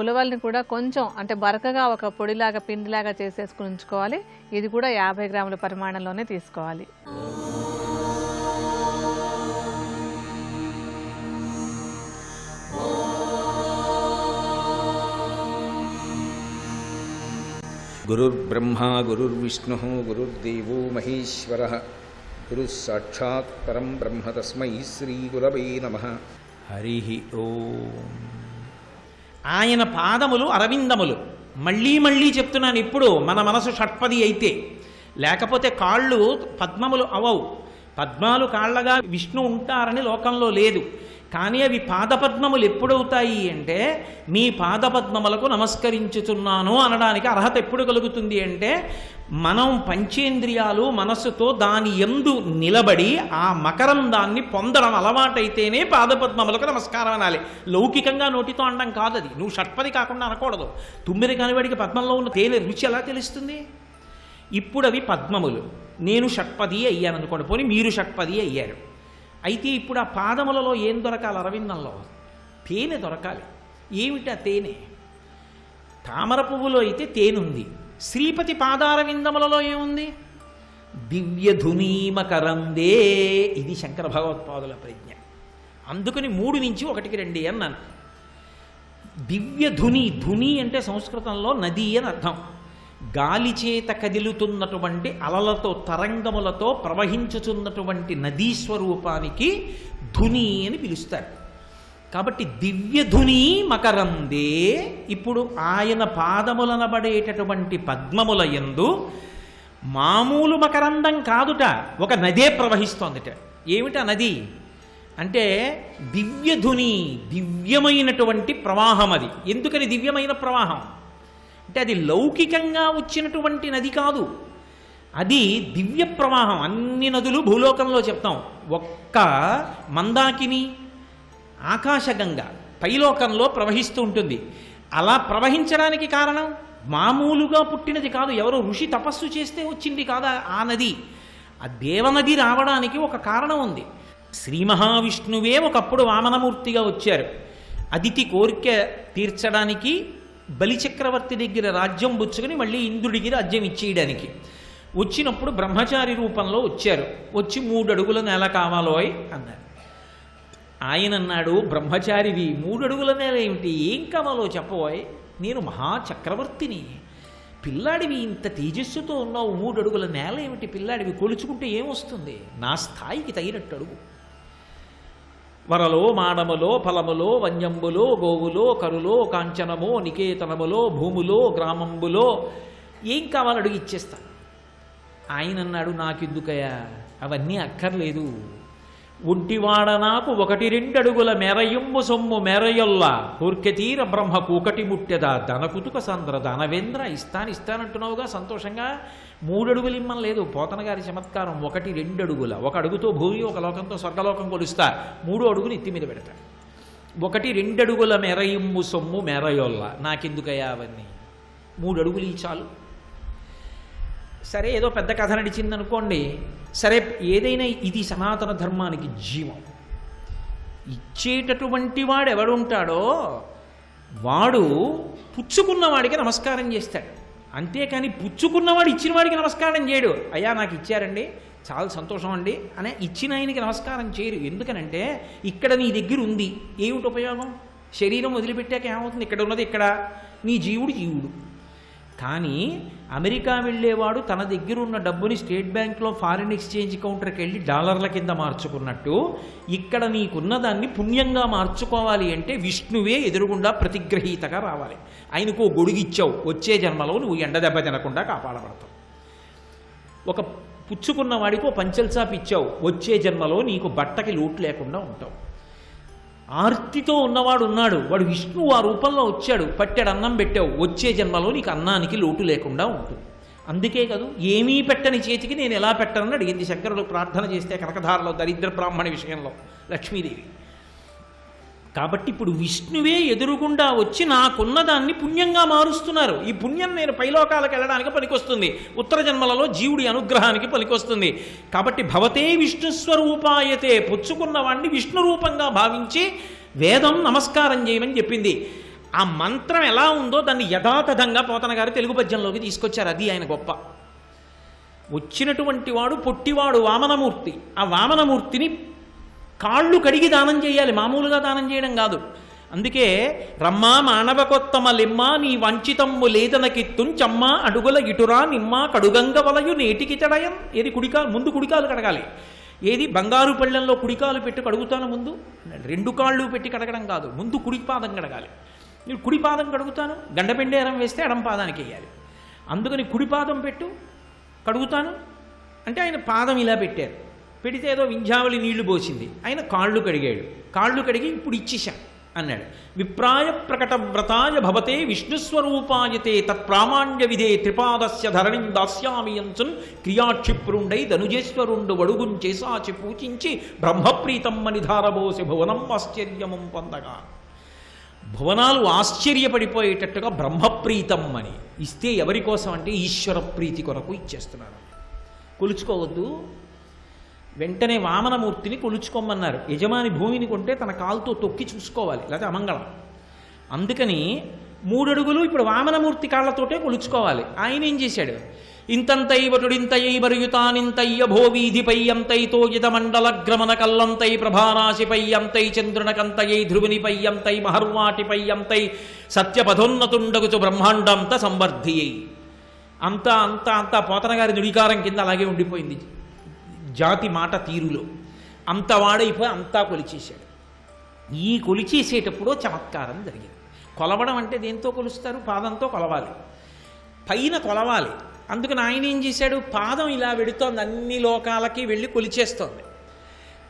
ఉలవల్ని కూడా కొంచెం అంటే బరకగా ఒక పొడిలాగా పిండిలాగా చేసేసుకుని ఉంచుకోవాలి. ఇది కూడా 50 గ్రాముల పరిమాణంలోనే తీసుకోవాలి. గురుర్బ్రహ్మా గురుర్విష్ణుః గురుర్దేవో మహేశ్వరః గురుః సాక్షాత్ పరం బ్రహ్మ తస్మై శ్రీ గురవే నమః. హరి ఓం. ఆయన పాదములు అరవిందములు. మళ్ళీ మళ్ళీ చెప్తున్నాను. ఇప్పుడు మన మనసు షట్పది అయితే, లేకపోతే కాళ్ళు పద్మములు అవవు. పద్మాలు కాళ్ళగా విష్ణు ఉంటారని లోకంలో లేదు. కానీ అవి పాదపద్మములు ఎప్పుడవుతాయి అంటే మీ పాదపద్మములకు నమస్కరించుతున్నాను అనడానికి అర్హత ఎప్పుడు కలుగుతుంది అంటే మనం పంచేంద్రియాలు మనస్సుతో దాని యందు నిలబడి ఆ మకరందాన్ని పొందడం అలవాటైతేనే పాదపద్మములకు నమస్కారం అనాలి. లౌకికంగా నోటితో అనడం కాదు. అది నువ్వు షట్పది కాకుండా అనకూడదు. 9 కానివాడికి పద్మంలో ఉన్న తేనె రుచి ఎలా తెలుస్తుంది? ఇప్పుడు అవి పద్మములు, నేను షట్పది అయ్యాను అనుకోండి. పోనీ మీరు షట్పది అయ్యారు. అయితే ఇప్పుడు ఆ పాదములలో ఏం దొరకాలి? అరవిందంలో తేనె దొరకాలి. ఏమిటి ఆ తేనె? తామర పువ్వులో అయితే తేనుంది. శ్రీపతి పాదారవిందములలో ఏముంది? దివ్యధునీమకరందే. ఇది శంకర భగవత్పాదుల ప్రజ్ఞ. అందుకని 3 నుంచి 1కి రండి అన్నాను. దివ్యధుని, ధుని అంటే సంస్కృతంలో నది అని అర్థం. గాలి చేత కదిలుతున్నటువంటి అలలతో తరంగములతో ప్రవహించుతున్నటువంటి నదీ స్వరూపానికి ధుని అని పిలుస్తారు. కాబట్టి దివ్యధుని మకరందే. ఇప్పుడు ఆయన పాదములనబడేటటువంటి పద్మముల యందు మామూలు మకరందం కాదుట, ఒక నదే ప్రవహిస్తోందిట. ఏమిటా నది అంటే దివ్యధుని, దివ్యమైనటువంటి ప్రవాహం. అది ఎందుకని దివ్యమైన ప్రవాహం అంటే అది లౌకికంగా వచ్చినటువంటి నది కాదు, అది దివ్య ప్రవాహం. అన్ని నదులు భూలోకంలో చెప్తాం, ఒక్క మందాకిని ఆకాశగంగ పైలోకంలో ప్రవహిస్తూ ఉంటుంది. అలా ప్రవహించడానికి కారణం మామూలుగా పుట్టినది కాదు, ఎవరో ఋషి తపస్సు చేస్తే వచ్చింది కాదు ఆ నది. ఆ దేవనది రావడానికి ఒక కారణం ఉంది. శ్రీ మహావిష్ణువే ఒకప్పుడు వామనమూర్తిగా వచ్చారు. అదితి కోరిక తీర్చడానికి బలిచక్రవర్తి దగ్గర రాజ్యం పుచ్చుకొని మళ్ళీ ఇంద్రుడికి రాజ్యం ఇచ్చేయడానికి వచ్చినప్పుడు బ్రహ్మచారి రూపంలో వచ్చారు. వచ్చి 3 అడుగుల నేల కావాలోయ్ అన్నారు. ఆయన అన్నాడు, బ్రహ్మచారివి 3 అడుగుల నేల ఏమిటి, ఏం కావాలో చెప్పబోయ్, నేను మహాచక్రవర్తిని, పిల్లాడివి ఇంత తేజస్సుతో ఉన్నావు, 3 అడుగుల నేల ఏమిటి పిల్లాడివి, కొలుచుకుంటే ఏమొస్తుంది, నా స్థాయికి తగినట్టు అడుగు. వరలో మాడములో ఫలములో వన్యంబులో గోవులో కరులో కాంచనమో నికేతనములో భూములో గ్రామంబులో ఏం కావాలో అడుగు ఇచ్చేస్తాను. ఆయన అన్నాడు, నాకెందుకయ్యా అవన్నీ అక్కర్లేదు, ఒంటివాడ నాకు 1-2 అడుగుల మెరయుంబు సొమ్ము మెరయొల్లా కోర్కెతీర బ్రహ్మ కూకటి ముట్టెదా ధనకుతుక సంద్ర ధనవేంద్ర ఇస్తానంటున్నావుగా సంతోషంగా. 3 అడుగులు ఇమ్మని లేదు, పోతన గారి చమత్కారం. 1-2 అడుగుల, 1 అడుగుతో భూమి ఒక లోకంతో స్వర్గలోకం కొలుస్తా, 3 అడుగులు ఎత్తి మీద పెడతా. 1-2 అడుగుల మెరయుంబు సొమ్ము మెరయొల్లా, నాకెందుకయ్యా అవన్నీ, 3 అడుగులు చాలు. సరే ఏదో పెద్ద కథ నడిచిందనుకోండి, సరే ఏదైనా ఇది సనాతన ధర్మానికి జీవం. ఇచ్చేటటువంటి వాడు ఎవడుంటాడో వాడు పుచ్చుకున్నవాడికి నమస్కారం చేస్తాడు, అంతేకాని పుచ్చుకున్నవాడు ఇచ్చిన వాడికి నమస్కారం చేయడు. అయ్యా నాకు ఇచ్చారండి చాలా సంతోషం అండి అనే ఇచ్చిన ఆయనకి నమస్కారం చేయరు. ఎందుకనంటే ఇక్కడ నీ దగ్గర ఉంది, ఏమిటి ఉపయోగం, శరీరం వదిలిపెట్టాక ఏమవుతుంది, ఇక్కడ ఉన్నది ఇక్కడ, నీ జీవుడు. కానీ అమెరికా వెళ్ళేవాడు తన దగ్గర ఉన్న డబ్బుని స్టేట్ బ్యాంక్లో ఫారిన్ ఎక్స్చేంజ్ కౌంటర్కి వెళ్ళి డాలర్ల కింద మార్చుకున్నట్టు ఇక్కడ నీకున్న దాన్ని పుణ్యంగా మార్చుకోవాలి అంటే విష్ణువే ఎదురుగుండా ప్రతిగ్రహీతగా రావాలి. ఆయనకు గొడుగిచ్చావు, వచ్చే జన్మలో నువ్వు ఎండ దెబ్బ తినకుండా కాపాడబడతావు. ఒక పుచ్చుకున్న వాడికి పంచెల్ చాప్ ఇచ్చావు, వచ్చే జన్మలో నీకు బట్టకి లోటు లేకుండా ఉంటావు. ఆర్తితో ఉన్నవాడు ఉన్నాడు, వాడు విష్ణువు ఆ రూపంలో వచ్చాడు, పట్టెడు అన్నం పెట్టావు, వచ్చే జన్మలో నీకు అన్నానికి లోటు లేకుండా ఉంటుంది. అందుకే కాదు ఏమీ పెట్టని చేతికి నేను ఎలా పెట్టనని అడిగింది శంకరులు ప్రార్థన చేస్తే కనకధారలో దరిద్ర బ్రాహ్మణ విషయంలో లక్ష్మీదేవి. కాబట్టి ఇప్పుడు విష్ణువే ఎదురుగుండా వచ్చి నాకున్నదాన్ని పుణ్యంగా మారుస్తున్నారు. ఈ పుణ్యం నేను పైలోకాలకు వెళ్ళడానికి పనికొస్తుంది, ఉత్తర జన్మలలో జీవుడి అనుగ్రహానికి పనికొస్తుంది. కాబట్టి భవతే విష్ణుస్వరూపాయతే, పుచ్చుకున్నవాడిని విష్ణు రూపంగా భావించి వేదం నమస్కారం చేయమని చెప్పింది. ఆ మంత్రం ఎలా ఉందో దాన్ని యథాతథంగా పోతన గారు తెలుగు పద్యంలోకి తీసుకొచ్చారు. అది ఆయన గొప్ప. వచ్చినటువంటి వాడు పొట్టివాడు వామనమూర్తి, ఆ వామనమూర్తిని కాళ్ళు కడిగి దానం చేయాలి, మామూలుగా దానం చేయడం కాదు. అందుకే రమ్మా మానవకొత్తమ లిమ్మ నీ వంచితమ్ము లేదనకిత్తుంచమ్మ అడుగుల ఇటురా నిమ్మ కడుగంగ వలయు నేటికి తడయం. ఏది కుడికాలు, ముందు కుడికాలు కడగాలి. ఏది బంగారు పళ్ళెంలో కుడికాలు పెట్టి కడుగుతాను, ముందు 2 కాళ్ళు పెట్టి కడగడం కాదు, ముందు కుడి పాదం కడగాలి. నేను కుడి పాదం కడుగుతాను, గండపెండేరం వేస్తే ఎడం పాదానికి వేయాలి. అందుకని కుడి పాదం పెట్టు కడుగుతాను అంటే ఆయన పాదం ఇలా పెట్టారు, పెడితే ఏదో వింధ్యావళి నీళ్లు పోసింది, ఆయన కాళ్ళు కడిగాడు, కాళ్ళు కడిగి ఇప్పుడు ఇచ్చేశాం అన్నాడు. విప్రాయ ప్రకట వ్రతాయ భవతే విష్ణుస్వరూపాయతే తత్ప్రామాణ్య విధే త్రిపాదస్య ధరణిం దాస్యామియంచున్ క్రియాక్షిప్రుండై ధనుజేశ్వరుండు వడుగుంచేసాచి పూజించి బ్రహ్మప్రీతమ్మని ధారబోసి భువనం ఆశ్చర్యము పొందగా. భువనాలు ఆశ్చర్యపడిపోయేటట్టుగా బ్రహ్మప్రీతం అని ఇస్తే ఎవరి కోసం అంటే ఈశ్వర ప్రీతి కొరకు ఇచ్చేస్తున్నారు. కొలుచుకోవద్దు, వెంటనే వామనమూర్తిని కొలుచుకోమన్నారు. యజమాని భూమిని కొంటే తన కాలుతో తొక్కి చూసుకోవాలి, లేకపోతే అమంగళం. అందుకని 3 అడుగులు ఇప్పుడు వామనమూర్తి కాళ్లతోటే కొలుచుకోవాలి. ఆయన ఏం చేశాడు, ఇంతంతై వటుడింతయై బరుయుతానింతయ్య భోవీధిపై అంతైతో మండలగ్రమణ కల్లంతై ప్రభారాశిపై అంతై చంద్రునకంతయై ధ్రువునిపై అంతై మహర్వాటిపై అంతై సత్యపథోన్నతుండగుచు బ్రహ్మాండంత సంవర్ధియై. అంతా అంతా అంతా పోతన గారి నుడికారం కింద అలాగే ఉండిపోయింది జాతి మాట తీరులో. అంత వాడైపోయి అంతా కొలిచేశాడు. ఈ కొలిచేసేటప్పుడు చమత్కారం జరిగింది. కొలవడం అంటే దేంతో కొలుస్తారు? పాదంతో కొలవాలి, పైన కొలవాలి. అందుకని ఆయన ఏం చేశాడు? పాదం ఇలా వెడుతోంది, అన్ని లోకాలకి వెళ్ళి కొలిచేస్తోంది.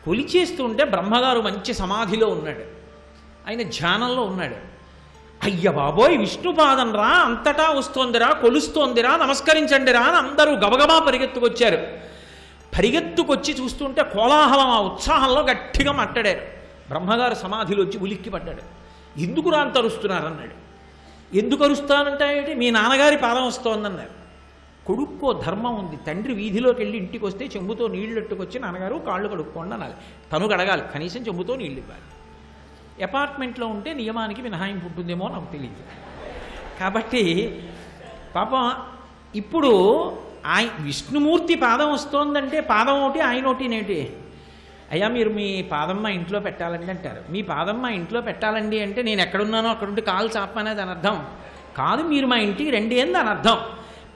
కొలిచేస్తుంటే బ్రహ్మగారు మంచి సమాధిలో ఉన్నాడు, ఆయన ధ్యానంలో ఉన్నాడు. అయ్య బాబోయ్, విష్ణుపాదం రా, అంతటా వస్తోందిరా, కొలుస్తోందిరా, నమస్కరించండిరా అని అందరూ గబగబా పరిగెత్తుకొచ్చారు. పరిగెత్తుకొచ్చి చూస్తుంటే కోలాహలం, ఆ ఉత్సాహంలో గట్టిగా మాట్లాడారు. బ్రహ్మగారు సమాధిలోంచి ఉలిక్కి పడ్డాడు. ఎందుకు రా అంత అరుస్తున్నారు అన్నాడు. ఎందుకు అరుస్తానంటే మీ నాన్నగారి పాదం వస్తోందన్నారు. కొడుక్కో ధర్మం ఉంది. తండ్రి వీధిలోకి వెళ్ళి ఇంటికి వస్తే చెంబుతో నీళ్లు ఎట్టుకొచ్చి నాన్నగారు కాళ్ళు కడుక్కోండి అనాలి, తను కడగాలి, కనీసం చెంబుతో నీళ్ళు ఇవ్వాలి. అపార్ట్మెంట్లో ఉంటే నియమానికి మినహాయింపు ఉంటుందేమో నాకు తెలియదు. కాబట్టి పాపం ఇప్పుడు విష్ణుమూర్తి పాదం వస్తోందంటే పాదం ఒకటి ఆయన ఒకటి నేటి. అయ్యా మీరు మీ పాదం మా ఇంట్లో పెట్టాలండి అంటారు. మీ పాదం మా ఇంట్లో పెట్టాలండి అంటే నేను ఎక్కడున్నానో అక్కడుంటే కాలు చాపనేది అని అర్థం కాదు. మీరు మా ఇంటికి రండి అని దాని అర్థం.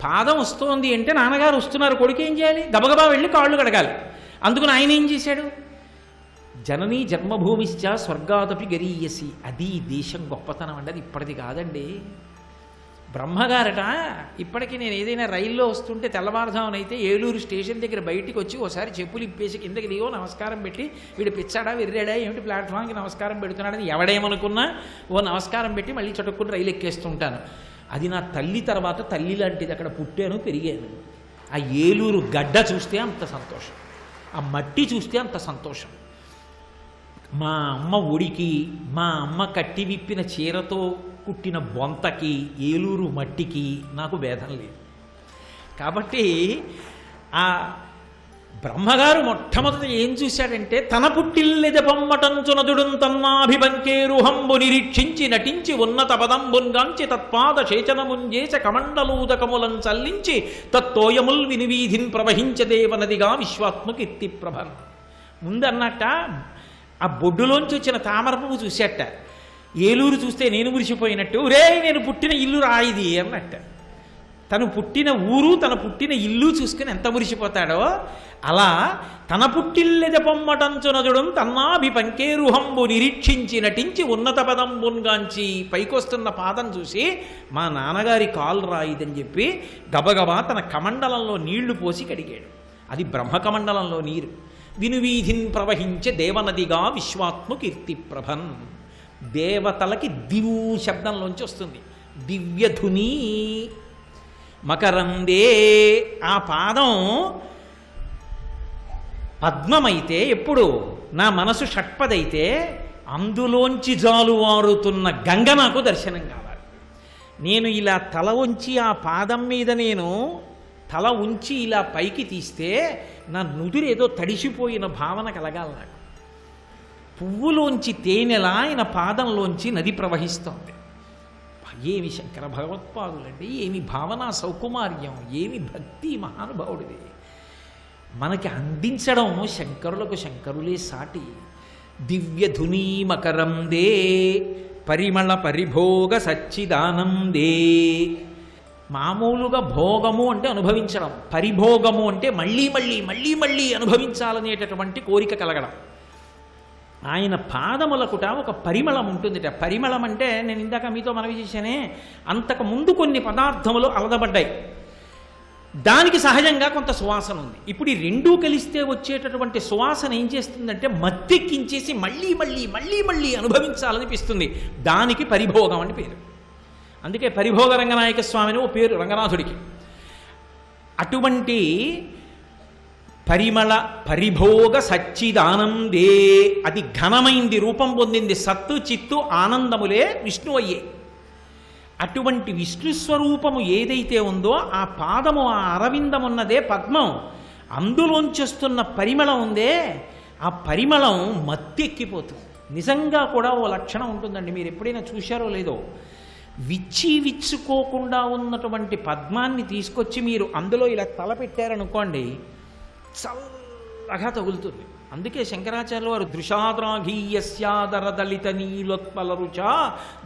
పాదం వస్తోంది అంటే నాన్నగారు వస్తున్నారు, కొడుకు ఏం చేయాలి? గబగబా వెళ్ళి కాళ్ళు కడగాలి. అందుకని ఆయన ఏం చేశాడు? జననీ జన్మభూమిశ్చ స్వర్గాదపి గరీయసి. అది దేశం గొప్పతనం అండి, అది ఇప్పటిది కాదండి. బ్రహ్మగారట ఇప్పటికీ నేను ఏదైనా రైల్లో వస్తుంటే తెల్లవారుజామునైతే ఏలూరు స్టేషన్ దగ్గర బయటికి వచ్చి ఓసారి చెప్పులు ఇప్పేసి కిందకి దిగో నమస్కారం పెట్టి, వీడు పిచ్చాడా విర్రాడా ఏమిటి ప్లాట్ఫామ్కి నమస్కారం పెడుతున్నాడని ఎవడేమనుకున్నా ఓ నమస్కారం పెట్టి మళ్ళీ చటుక్కుని రైలు ఎక్కేస్తుంటాను. అది నా తల్లి తర్వాత తల్లి లాంటిది. అక్కడ పుట్టాను, పెరిగాను. ఆ ఏలూరు గడ్డ చూస్తే అంత సంతోషం, ఆ మట్టి చూస్తే అంత సంతోషం. మా అమ్మ ఒడికి, మా అమ్మ కట్టి విప్పిన చీరతో కుట్టిన బొంతకి, ఏలూరు మట్టికి నాకు భేదం లేదు. కాబట్టి ఆ బ్రహ్మగారు మొట్టమొదటి ఏం చూశాడంటే, తన పుట్టిల్లెద పొమ్మటంచునదుడు తన్నాభిబంకేరుహంబు నిరీక్షించి నటించి ఉన్నత పదంబున్గాంచి తత్పాద చేచనముంజేచ కమండలూదకములం చల్లించి తత్తోయముల్ వినివీధిన్ ప్రవహించదేవనదిగా విశ్వాత్మ కీర్తి ప్రభన్. ముందన్నట్ట ఆ బొడ్డులోంచి వచ్చిన తామర పువ్వు చూసేట. ఏలూరు చూస్తే నేను మురిసిపోయినట్టు, రే నేను పుట్టిన ఇల్లు రాయిది అన్నట్ట. తను పుట్టిన ఊరు, తన పుట్టిన ఇల్లు చూసుకుని ఎంత మురిసిపోతాడో అలా తన పుట్టిల్లెద పొమ్మటంచునదుడు తన్నాభిపంకేరుహంబు నిరీక్షించి నటించి ఉన్నత పదంబున్గాంచి పైకొస్తున్న పాదం చూసి మా నాన్నగారి కాలు రాయిదని చెప్పి గబగబా తన కమండలంలో నీళ్లు పోసి కడిగాడు. అది బ్రహ్మకమండలంలో నీరు. వినువీధిన్ ప్రవహించే దేవనదిగా విశ్వాత్మ కీర్తి ప్రభన్. దేవతలకి దివు శబ్దంలోంచి వస్తుంది, దివ్యధుని. మకరందే, ఆ పాదం పద్మమైతే ఎప్పుడు నా మనసు షట్పదైతే అందులోంచి జాలువారుతున్న గంగ నాకు దర్శనం కావాలి. నేను ఇలా తల ఉంచి ఆ పాదం మీద నేను తల ఉంచి ఇలా పైకి తీస్తే నా నుదురేదో తడిసిపోయిన భావన కలగాలి నాకు. పువ్వులోంచి తేనెలా ఆయన పాదంలోంచి నది ప్రవహిస్తోంది. ఏమి శంకర భగవత్పాదులండి, ఏమి భావనా సౌకుమార్యం, ఏమి భక్తి మహానుభావుడిది. మనకి అందించడం శంకరులకు శంకరులే సాటి. దివ్యధునీ మకరందే పరిమళ పరిభోగ సచ్చిదానందే. మామూలుగా భోగము అంటే అనుభవించడం, పరిభోగము అంటే మళ్ళీ మళ్ళీ మళ్ళీ మళ్ళీ అనుభవించాలనేటటువంటి కోరిక కలగడం. ఆయన పాదములకుట ఒక పరిమళం ఉంటుందిట. పరిమళం అంటే నేను ఇందాక మీతో మనవి చేశానే, అంతకు ముందు కొన్ని పదార్థములు అలదబడ్డాయి, దానికి సహజంగా కొంత సువాసన ఉంది. ఇప్పుడు ఈ రెండూ కలిస్తే వచ్చేటటువంటి సువాసన ఏం చేస్తుందంటే మత్తెక్కించేసి మళ్ళీ మళ్ళీ మళ్ళీ మళ్ళీ అనుభవించాలనిపిస్తుంది. దానికి పరిభోగం అని పేరు. అందుకే పరిభోగ రంగనాయక స్వామిని ఓ పేరు రంగనాథుడికి. అటువంటి పరిమళ పరిభోగ సచ్చిదానందే, అది ఘనమైంది, రూపం పొందింది. సత్తు చిత్తు ఆనందములే విష్ణు అయ్యే. అటువంటి విష్ణుస్వరూపము ఏదైతే ఉందో ఆ పాదము, ఆ అరవిందమున్నదే పద్మం. అందులోంచొస్తున్న పరిమళం ఉందే, ఆ పరిమళం మత్తెక్కిపోతుంది. నిజంగా కూడా ఓ లక్షణం ఉంటుందండి, మీరు ఎప్పుడైనా చూశారో లేదో. విచ్చుకోకుండా ఉన్నటువంటి పద్మాన్ని తీసుకొచ్చి మీరు అందులో ఇలా తల పెట్టారనుకోండి, చల్లగా తగులుతుంది. అందుకే శంకరాచార్యుల వారు దృశాద్రాఘీయస్యాదరదళిత నీలోత్పల రుచ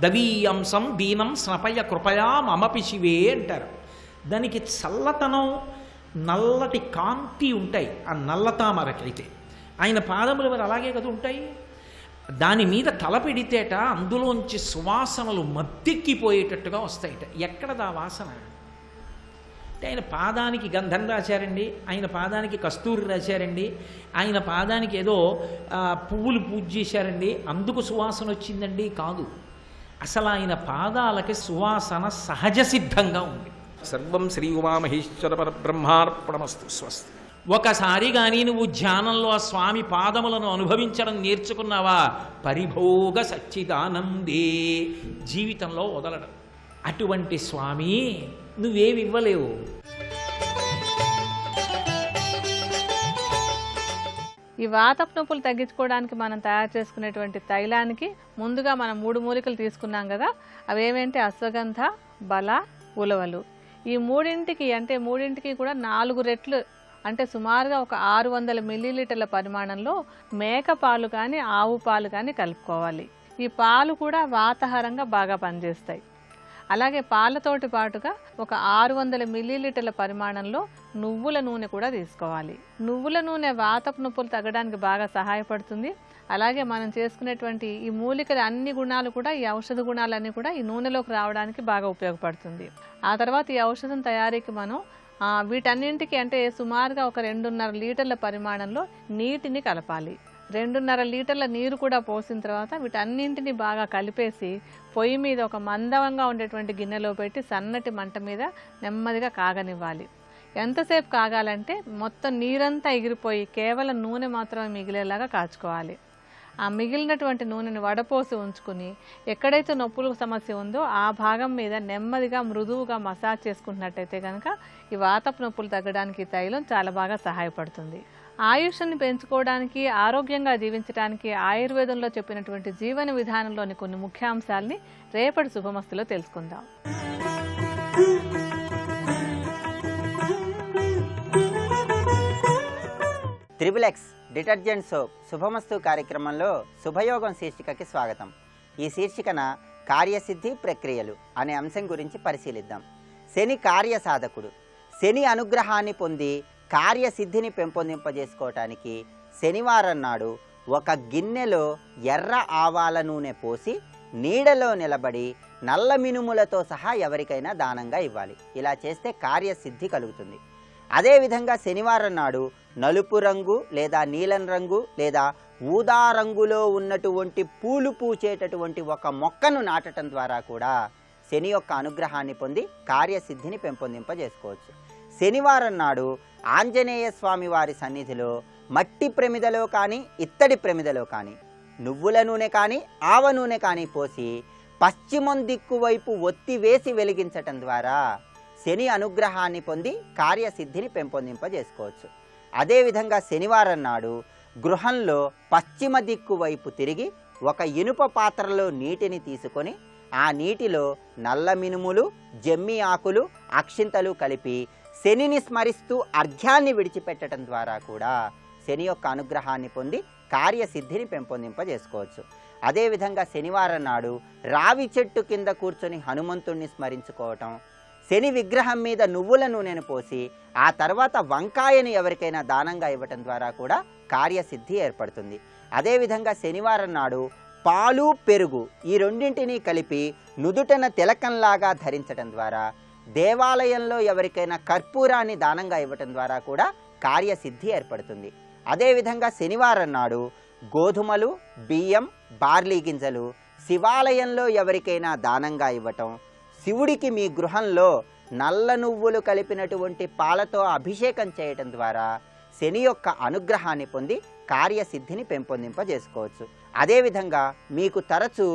దవీయంసం దీనం స్నపయ కృపయా మమపి శివే అంటారు. దానికి చల్లతనం, నల్లటి కాంతి ఉంటాయి ఆ నల్లతామరకైతే. ఆయన పాదములు మరి అలాగే కదా ఉంటాయి. దాని మీద తల పెడితేట అందులోంచి సువాసనలు మత్తెక్కిపోయేటట్టుగా వస్తాయిట. ఎక్కడదా వాసన అంటే ఆయన పాదానికి గంధం రాశారండి, ఆయన పాదానికి కస్తూరి రాశారండి, ఆయన పాదానికి ఏదో పువ్వులు పూజ చేశారండి అందుకు సువాసన వచ్చిందండి. కాదు, అసలు ఆయన పాదాలకి సువాసన సహజ సిద్ధంగా ఉంది. సర్వం శ్రీ ఉమామహేశ్వర పరబ్రహ్మార్పణమస్తు. స్వస్తి. ఒకసారి కానీ నువ్వు ధ్యానంలో ఆ స్వామి పాదములను అనుభవించడం నేర్చుకున్నావా, పరిభోగ సచ్చిదానందే, జీవితంలో వదలడం. అటువంటి స్వామి నువ్వేమి ఇవ్వలేవు. ఈ వాతపు నొప్పులు తగ్గించుకోవడానికి మనం తయారు చేసుకునేటువంటి తైలానికి ముందుగా మనం 3 మూలికలు తీసుకున్నాం కదా. అవేమేంటి అశ్వగంధ, బల, ఉలవలు. ఈ మూడింటికి కూడా 4 రెట్లు అంటే సుమారుగా ఒక 600 మిల్లీలీటర్ల పరిమాణంలో మేక పాలు కానీ ఆవు పాలు కానీ కలుపుకోవాలి. ఈ పాలు కూడా వాతాహారంగా బాగా పనిచేస్తాయి. అలాగే పాలతోటి పాటుగా ఒక 600 మిల్లీలీటర్ల పరిమాణంలో నువ్వుల నూనె కూడా తీసుకోవాలి. నువ్వుల నూనె వాతపు నొప్పులు తగ్గడానికి బాగా సహాయపడుతుంది. అలాగే మనం చేసుకునేటువంటి ఈ మూలికల అన్ని గుణాలు కూడా, ఈ ఔషధ గుణాలన్నీ కూడా ఈ నూనెలోకి రావడానికి బాగా ఉపయోగపడుతుంది. ఆ తర్వాత ఈ ఔషధం తయారీకి మనం వీటన్నింటికి అంటే సుమారుగా ఒక 2.5 లీటర్ల పరిమాణంలో నీటిని కలపాలి. 2.5 లీటర్ల నీరు కూడా పోసిన తర్వాత వీటన్నింటినీ బాగా కలిపేసి పొయ్యి మీద ఒక మందంగా ఉండేటువంటి గిన్నెలో పెట్టి సన్నటి మంట మీద నెమ్మదిగా కాగనివ్వాలి. ఎంతసేపు కాగాలంటే మొత్తం నీరంతా ఎగిరిపోయి కేవలం నూనె మాత్రమే మిగిలేలాగా కాచుకోవాలి. ఆ మిగిలినటువంటి నూనెని వడపోసి ఉంచుకుని ఎక్కడైతే నొప్పుల సమస్య ఉందో ఆ భాగం మీద నెమ్మదిగా మృదువుగా మసాజ్ చేసుకుంటున్నట్టయితే కనుక ఈ వాతపు నొప్పులు తగ్గడానికి తైలం చాలా బాగా సహాయపడుతుంది. ఆయుష్ని పెంచుకోవడానికి, ఆరోగ్యంగా జీవించడానికి ఆయుర్వేదంలో చెప్పినటువంటి జీవన విధానంలోని కొన్ని ముఖ్యాంశాలని రేపటి శుభమస్తులో తెలుసుకుందాం. త్రిబులెక్స్ డిటర్జెంట్ సోప్ శుభమస్తు కార్యక్రమంలో శుభయోగం శీర్షికకి స్వాగతం. ఈ శీర్షికన కార్యసిద్ధి ప్రక్రియలు అనే అంశం గురించి పరిశీలిద్దాం. శని కార్యసాధకుడు. శని అనుగ్రహాన్ని పొంది కార్యసిద్ధిని పెంపొందింపజేసుకోవటానికి శనివారం నాడు ఒక గిన్నెలో ఎర్ర ఆవాల నూనె పోసి నీడలో నిలబడి నల్ల మినుములతో సహా ఎవరికైనా దానంగా ఇవ్వాలి. ఇలా చేస్తే కార్యసిద్ధి కలుగుతుంది. అదేవిధంగా శనివారం నాడు నలుపు రంగు లేదా నీలం రంగు లేదా ఊదా రంగులో ఉన్నటువంటి పూలు పూచేటటువంటి ఒక మొక్కను నాటడం ద్వారా కూడా శని యొక్క అనుగ్రహాన్ని పొంది కార్యసిద్ధిని పెంపొందింపజేసుకోవచ్చు. శనివారం నాడు ఆంజనేయ స్వామి వారి సన్నిధిలో మట్టి ప్రమిదలో కానీ ఇత్తడి ప్రమిదలో కానీ నువ్వుల నూనె కానీ ఆవ నూనె కానీ పోసి పశ్చిమం దిక్కు వైపు ఒత్తి వేసి వెలిగించటం ద్వారా శని అనుగ్రహాన్ని పొంది కార్యసిద్ధిని పెంపొందింపజేసుకోవచ్చు. అదేవిధంగా శనివారం నాడు గృహంలో పశ్చిమ దిక్కు వైపు తిరిగి ఒక ఇనుప పాత్రలో నీటిని తీసుకొని ఆ నీటిలో నల్ల మినుములు, జమ్మి ఆకులు, అక్షింతలు కలిపి శనిని స్మరిస్తూ అర్ఘ్యాన్ని విడిచిపెట్టడం ద్వారా కూడా శని యొక్క అనుగ్రహాన్ని పొంది కార్యసిద్ధిని పెంపొందింపజేసుకోవచ్చు. అదేవిధంగా శనివారం నాడు రావి చెట్టు కింద కూర్చొని హనుమంతుణ్ణి స్మరించుకోవటం, శని విగ్రహం మీద నువ్వుల నూనెను పోసి ఆ తర్వాత వంకాయను ఎవరికైనా దానంగా ఇవ్వటం ద్వారా కూడా కార్యసిద్ధి ఏర్పడుతుంది. అదేవిధంగా శనివారం నాడు పాలు, పెరుగు ఈ రెండింటినీ కలిపి నుదుటన తిలకంలాగా ధరించడం ద్వారా, దేవాలయంలో ఎవరికైనా కర్పూరాన్ని దానంగా ఇవ్వటం ద్వారా కూడా కార్యసిద్ధి ఏర్పడుతుంది. అదేవిధంగా శనివారం నాడు గోధుమలు, బియ్యం, బార్లీ గింజలు శివాలయంలో ఎవరికైనా దానంగా ఇవ్వటం, శివుడికి మీ గృహంలో నల్ల నువ్వులు కలిపినటువంటి పాలతో అభిషేకం చేయటం ద్వారా శని యొక్క అనుగ్రహాన్ని పొంది కార్యసిద్ధిని పెంపొందింపజేసుకోవచ్చు. అదేవిధంగా మీకు తరచూ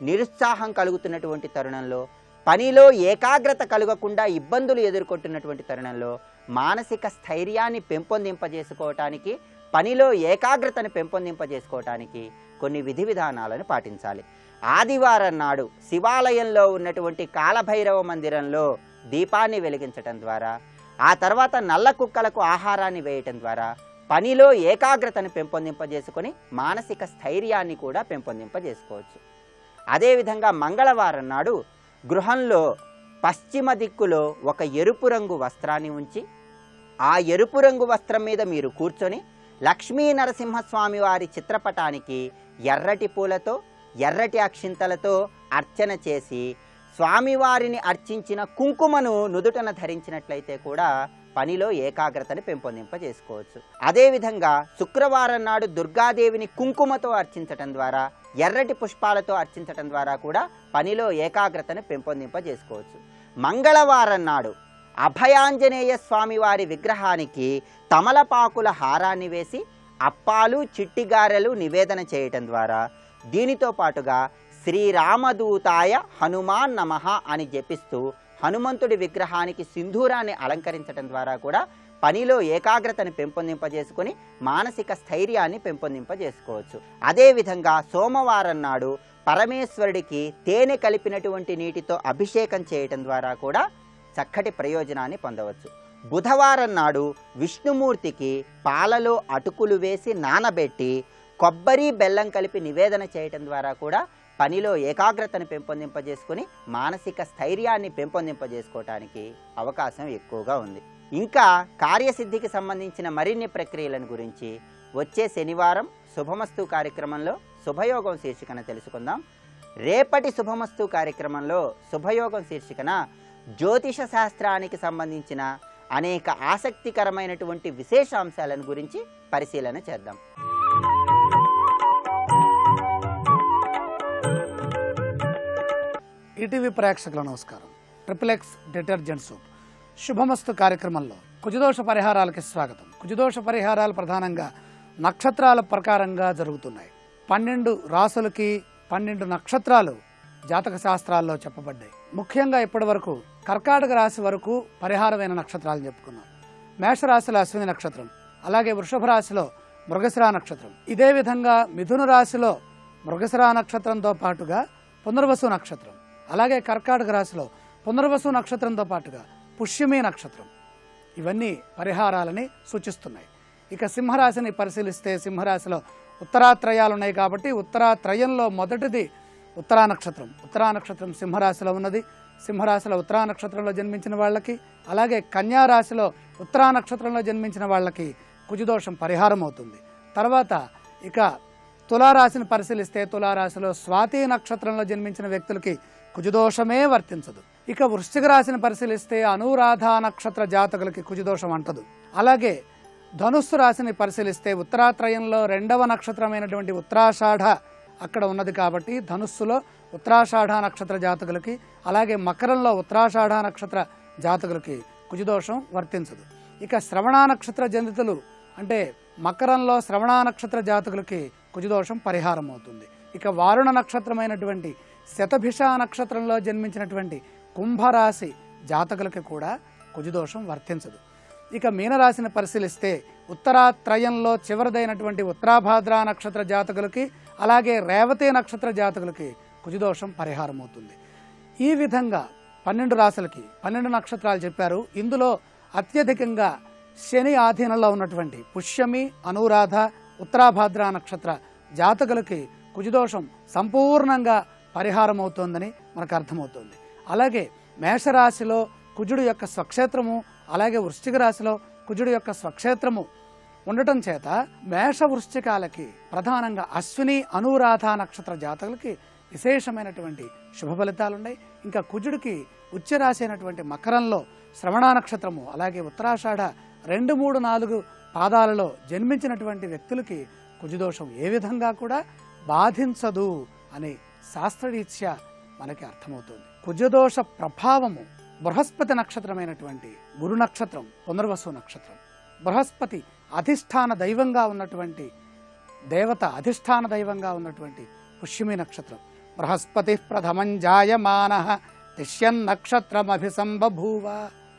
నిరుత్సాహం కలుగుతున్నటువంటి తరుణంలో, పనిలో ఏకాగ్రత కలగకుండా ఇబ్బందులు ఎదుర్కొంటున్నటువంటి తరుణంలో మానసిక స్థైర్యాన్ని పెంపొందింపజేసుకోవటానికి, పనిలో ఏకాగ్రతను పెంపొందింపజేసుకోవటానికి కొన్ని విధి విధానాలను పాటించాలి. ఆదివారం నాడు శివాలయంలో ఉన్నటువంటి కాలభైరవ మందిరంలో దీపాన్ని వెలిగించటం ద్వారా, ఆ తర్వాత నల్ల కుక్కలకు ఆహారాన్ని వేయటం ద్వారా పనిలో ఏకాగ్రతను పెంపొందింపజేసుకొని మానసిక స్థైర్యాన్ని కూడా పెంపొందింపజేసుకోవచ్చు. అదేవిధంగా మంగళవారం నాడు గృహంలో పశ్చిమ దిక్కులో ఒక ఎరుపు రంగు వస్త్రాన్ని ఉంచి ఆ ఎరుపు రంగు వస్త్రం మీద మీరు కూర్చొని లక్ష్మీ నరసింహస్వామి వారి చిత్రపటానికి ఎర్రటి పూలతో ఎర్రటి అక్షింతలతో అర్చన చేసి స్వామివారిని అర్చించిన కుంకుమను నుదుటన ధరించినట్లయితే కూడా పనిలో ఏకాగ్రతను పెంపొందింపజేసుకోవచ్చు. అదేవిధంగా శుక్రవారం నాడు దుర్గాదేవిని కుంకుమతో అర్చించటం ద్వారా, ఎర్రటి పుష్పాలతో అర్చించటం ద్వారా కూడా పనిలో ఏకాగ్రతను పెంపొందింపజేసుకోవచ్చు. మంగళవారం నాడు అభయాంజనేయ స్వామి వారి విగ్రహానికి తమలపాకుల హారాన్ని వేసి అప్పాలు చిట్టిగారెలు నివేదన చేయటం ద్వారా, దీనితో పాటుగా శ్రీరామదూతాయ హనుమాన్ నమః అని జపిస్తూ హనుమంతుడి విగ్రహానికి సింధూరాన్ని అలంకరించడం ద్వారా కూడా పనిలో ఏకాగ్రతను పెంపొందింపజేసుకొని మానసిక స్థైర్యాన్ని పెంపొందింపజేసుకోవచ్చు. అదేవిధంగా సోమవారం నాడు పరమేశ్వరుడికి తేనె కలిపినటువంటి నీటితో అభిషేకం చేయటం ద్వారా కూడా చక్కటి ప్రయోజనాన్ని పొందవచ్చు. బుధవారం నాడు విష్ణుమూర్తికి పాలలో అటుకులు వేసి నానబెట్టి కొబ్బరి బెల్లం కలిపి నివేదన చేయటం ద్వారా కూడా పనిలో ఏకాగ్రతను పెంపొందింపజేసుకుని మానసిక స్థైర్యాన్ని పెంపొందింపజేసుకోవటానికి అవకాశం ఎక్కువగా ఉంది. ఇంకా కార్యసిద్ధికి సంబంధించిన మరిన్ని ప్రక్రియలను గురించి వచ్చే శనివారం శుభమస్తు కార్యక్రమంలో శుభయోగం శీర్షికన తెలుసుకుందాం. రేపటి శుభమస్తు కార్యక్రమంలో శుభయోగం శీర్షికన జ్యోతిష శాస్త్రానికి సంబంధించిన అనేక ఆసక్తికరమైనటువంటి విశేషాంశాలను గురించి పరిశీలన చేద్దాం. ఈటీవీ ప్రేక్షకుల నమస్కారం. ట్రిపులెక్స్ డిటర్జెంట్ సోప్ శుభమస్తు కార్యక్రమంలో కుజదోష పరిహారాలకి స్వాగతం. కుజదోష పరిహారాలు ప్రధానంగా నక్షత్రాల ప్రకారంగా జరుగుతున్నాయి. 12 రాసులకి 12 నక్షత్రాలు జాతక శాస్త్రాల్లో చెప్పబడ్డాయి. ముఖ్యంగా ఇప్పటి వరకు కర్కాటక రాశి వరకు పరిహారమైన నక్షత్రాలు చెప్పుకున్నాం. మేషరాశిలో అశ్విని నక్షత్రం, అలాగే వృషభ రాశిలో మృగశిర నక్షత్రం, ఇదే విధంగా మిథున రాశిలో మృగశిర నక్షత్రంతో పాటుగా పునర్వసు నక్షత్రం, అలాగే కర్కాటక రాశిలో పునర్వసు నక్షత్రంతో పాటుగా పుష్యమి నక్షత్రం, ఇవన్నీ పరిహారాలని సూచిస్తున్నాయి. ఇక సింహరాశిని పరిశీలిస్తే సింహరాశిలో ఉత్తరాత్రయాలు ఉన్నాయి కాబట్టి ఉత్తరాత్రయంలో మొదటిది ఉత్తరా నక్షత్రం. ఉత్తరా నక్షత్రం సింహరాశిలో ఉన్నది. సింహరాశిలో ఉత్తరా నక్షత్రంలో జన్మించిన వాళ్ళకి, అలాగే కన్యా రాశిలో ఉత్తరా నక్షత్రంలో జన్మించిన వాళ్ళకి కుజదోషం పరిహారం అవుతుంది. తర్వాత ఇక తులారాశిని పరిశీలిస్తే తులారాశిలో స్వాతి నక్షత్రంలో జన్మించిన వ్యక్తులకి కుజదోషమే వర్తించదు. ఇక వృశ్చిక రాశిని పరిశీలిస్తే అనురాధ నక్షత్ర జాతకులకి కుజదోషం అంటదు. అలాగే ధనుస్సు రాశిని పరిశీలిస్తే ఉత్తరాత్రయంలో 2వ నక్షత్రమైనటువంటి ఉత్తరాషాఢ అక్కడ ఉన్నది కాబట్టి ధనుస్సులో ఉత్తరాషాఢ నక్షత్ర జాతకులకి, అలాగే మకరంలో ఉత్తరాషాఢ నక్షత్ర జాతకులకి కుజదోషం వర్తించదు. ఇక శ్రవణ నక్షత్ర జనితులు అంటే మకరంలో శ్రవణ నక్షత్ర జాతకులకి కుజదోషం పరిహారం అవుతుంది. ఇక వారుణ నక్షత్రమైనటువంటి శతభిష నక్షత్రంలో జన్మించినటువంటి కుంభరాశి జాతకులకి కూడా కుజదోషం వర్తించదు. ఇక మీనరాశిని పరిశీలిస్తే ఉత్తరాత్రయంలో చివరిదైనటువంటి ఉత్తరాభాద్ర నక్షత్ర జాతకులకి, అలాగే రేవతి నక్షత్ర జాతకులకి కుజదోషం పరిహారం అవుతుంది. ఈ విధంగా 12 రాశులకి 12 నక్షత్రాలు చెప్పారు. ఇందులో అత్యధికంగా శని ఆధీనంలో ఉన్నటువంటి పుష్యమి, అనురాధ, ఉత్తరాభాద్ర నక్షత్ర జాతకులకి కుజదోషం సంపూర్ణంగా పరిహారం అవుతోందని మనకు అర్థమవుతుంది. అలాగే మేషరాశిలో కుజుడు యొక్క స్వక్షేత్రము, అలాగే వృశ్చిక రాశిలో కుజుడు యొక్క స్వక్షేత్రము ఉండటం చేత మేష వృశ్చికాలకి ప్రధానంగా అశ్విని, అనురాధ నక్షత్ర జాతకులకి విశేషమైనటువంటి శుభ ఫలితాలున్నాయి. ఇంకా కుజుడికి ఉచ్చరాశి అయినటువంటి మకరంలో శ్రవణ నక్షత్రము, అలాగే ఉత్తరాషాఢ 2, 3, 4 పాదాలలో జన్మించినటువంటి వ్యక్తులకి కుజదోషం ఏ విధంగా కూడా బాధించదు అని శాస్త్రరీత్యా మనకి అర్థమవుతుంది. కుజదోష ప్రభావము బృహస్పతి నక్షత్రమైనటువంటి గురు నక్షత్రం, పునర్వసు నక్షత్రం, బృహస్పతి అధిష్టాన దైవంగా ఉన్నటువంటి దేవత అధిష్టాన దైవంగా ఉన్నటువంటి పుష్యమి నక్షత్రం. బృహస్పతి ప్రథమం జాయమానః తిష్యన్ నక్షత్రమభిసంబభూవ.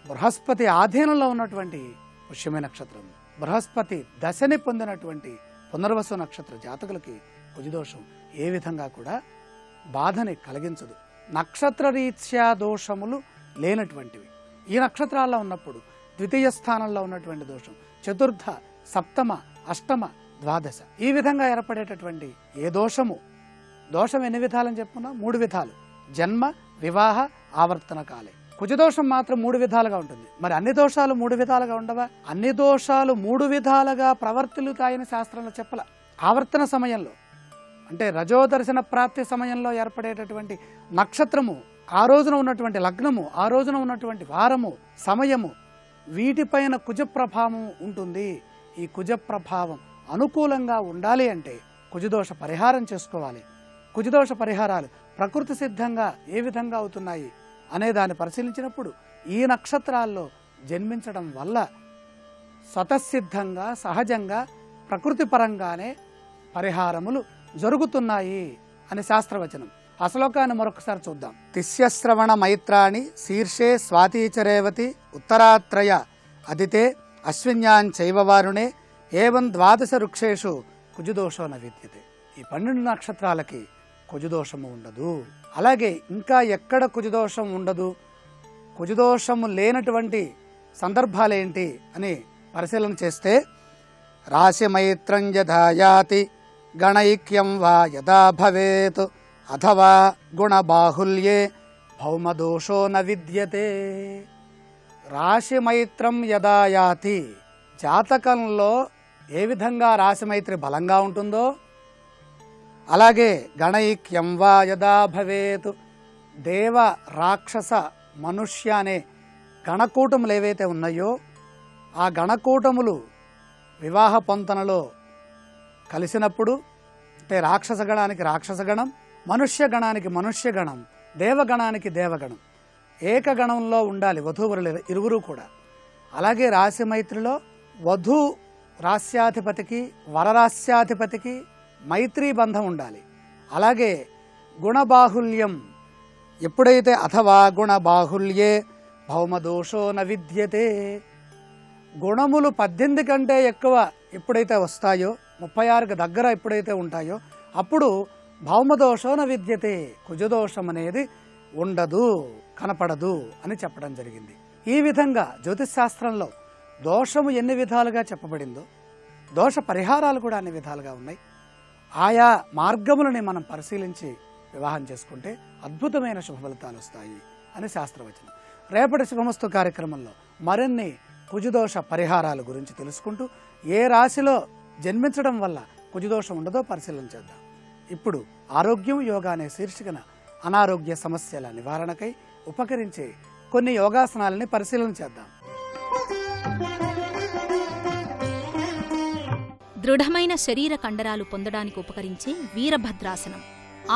బృహస్పతి ఆధీనంలో ఉన్నటువంటి పుష్యమి నక్షత్రం, బృహస్పతి దశని పొందినటువంటి పునర్వసు నక్షత్ర జాతకులకి కుజదోషం ఏ విధంగా కూడా బాధని కలిగించదు. నక్షత్ర రీత్యా దోషములు లేనటువంటివి. ఈ నక్షత్రాల్లో ఉన్నప్పుడు ద్వితీయ స్థానంలో ఉన్నటువంటి దోషం చతుర్థ, సప్తమ, అష్టమ, ద్వాదశ ఈ విధంగా ఏర్పడేటటువంటి ఏ దోషము, దోషం ఎన్ని విధాలని చెప్పుకున్నా 3 విధాలు: జన్మ, వివాహ, ఆవర్తన కాలే. కుజదోషం మాత్రం 3 విధాలుగా ఉంటుంది. మరి అన్ని దోషాలు 3 విధాలుగా ఉండవా? అన్ని దోషాలు 3 విధాలుగా ప్రవర్తిల్లుతాయని శాస్త్రంలో చెప్పల. ఆవర్తన సమయంలో అంటే రజోదర్శన ప్రాప్తి సమయంలో ఏర్పడేటటువంటి నక్షత్రము, ఆ రోజున ఉన్నటువంటి లగ్నము, ఆ రోజున ఉన్నటువంటి వారము, సమయము, వీటిపైన కుజ ప్రభావం ఉంటుంది. ఈ కుజ ప్రభావం అనుకూలంగా ఉండాలి అంటే కుజదోష పరిహారం చేసుకోవాలి. కుజదోష పరిహారాలు ప్రకృతి సిద్ధంగా ఏ విధంగా అవుతున్నాయి అనే దాన్ని పరిశీలించినప్పుడు ఈ నక్షత్రాల్లో జన్మించడం వల్ల స్వతసిద్ధంగా సహజంగా ప్రకృతి పరంగానే పరిహారములు జరుగుతున్నాయి అని శాస్త్రవచనం. ఆ శ్లోకాన్ని మరొకసారి చూద్దాం. తిస్యశ్రవణ మైత్రాణి శీర్షే స్వాతీచరేవతి ఉత్తరాత్రయ అదితే అశ్విన్యాం వారుణే ఏవం 12 వృక్షేషు కుజదోషో న విద్యతే. ఈ 12 నక్షత్రాలకి కుజదోషము ఉండదు. అలాగే ఇంకా ఎక్కడ కుజదోషం ఉండదు, కుజదోషము లేనటువంటి సందర్భాలేంటి అని పరిశీలన చేస్తే రాశి మైత్రం యథాయాతి గణైక్యం వా యదా భవేత్ అథవా గుణబాహుల్యే భౌమదోషో న విద్యతే. రాశి మైత్రం యదా యాతి, జాతకంలో ఏ విధంగా రాశి మైత్రి బలంగా ఉంటుందో అలాగే గణైక్యం వా యదా భవేత్, దేవ రాక్షస మనుష్య అనే గణకూటములు ఏవైతే ఉన్నాయో ఆ గణకూటములు వివాహ పొంతనలో కలిసినప్పుడు అంటే రాక్షస గణానికి రాక్షసగణం, మనుష్య గణానికి మనుష్యగణం, దేవగణానికి దేవగణం ఏకగణంలో ఉండాలి వధూవరులు ఇరువురు కూడా. అలాగే రాశి మైత్రిలో వధూ రాస్యాధిపతికి వరరాస్యాధిపతికి మైత్రీ బంధం ఉండాలి. అలాగే గుణబాహుల్యం ఎప్పుడైతే అథవా గుణబాహుల్యే భౌమదోషో న విద్యతే, గుణములు 18 కంటే ఎక్కువ ఎప్పుడైతే వస్తాయో 36కి దగ్గర ఎప్పుడైతే ఉంటాయో అప్పుడు భౌమదోషో న విద్యతే, కుజదోషం అనేది ఉండదు, కనపడదు అని చెప్పడం జరిగింది. ఈ విధంగా జ్యోతిష్ శాస్త్రంలో దోషము ఎన్ని విధాలుగా చెప్పబడిందో దోష పరిహారాలు కూడా అన్ని విధాలుగా ఉన్నాయి. ఆయా మార్గములని మనం పరిశీలించి వివాహం చేసుకుంటే అద్భుతమైన శుభ ఫలితాలు వస్తాయి అని శాస్త్రవచనం. రేపటి శుభమస్తు కార్యక్రమంలో మరిన్ని కుజదోష పరిహారాల గురించి తెలుసుకుంటూ ఏ రాశిలో జన్మించడం వల్ల కుజదోషం ఉండదో పరిశీలన చేద్దాం. ఇప్పుడు ఆరోగ్యం యోగా అనే శీర్షికన అనారోగ్య సమస్యల నివారణకై ఉపకరించే కొన్ని యోగాసనాలని పరిశీలన చేద్దాం. దృఢమైన శరీర కండరాలు పొందడానికి ఉపకరించే వీరభద్రాసనం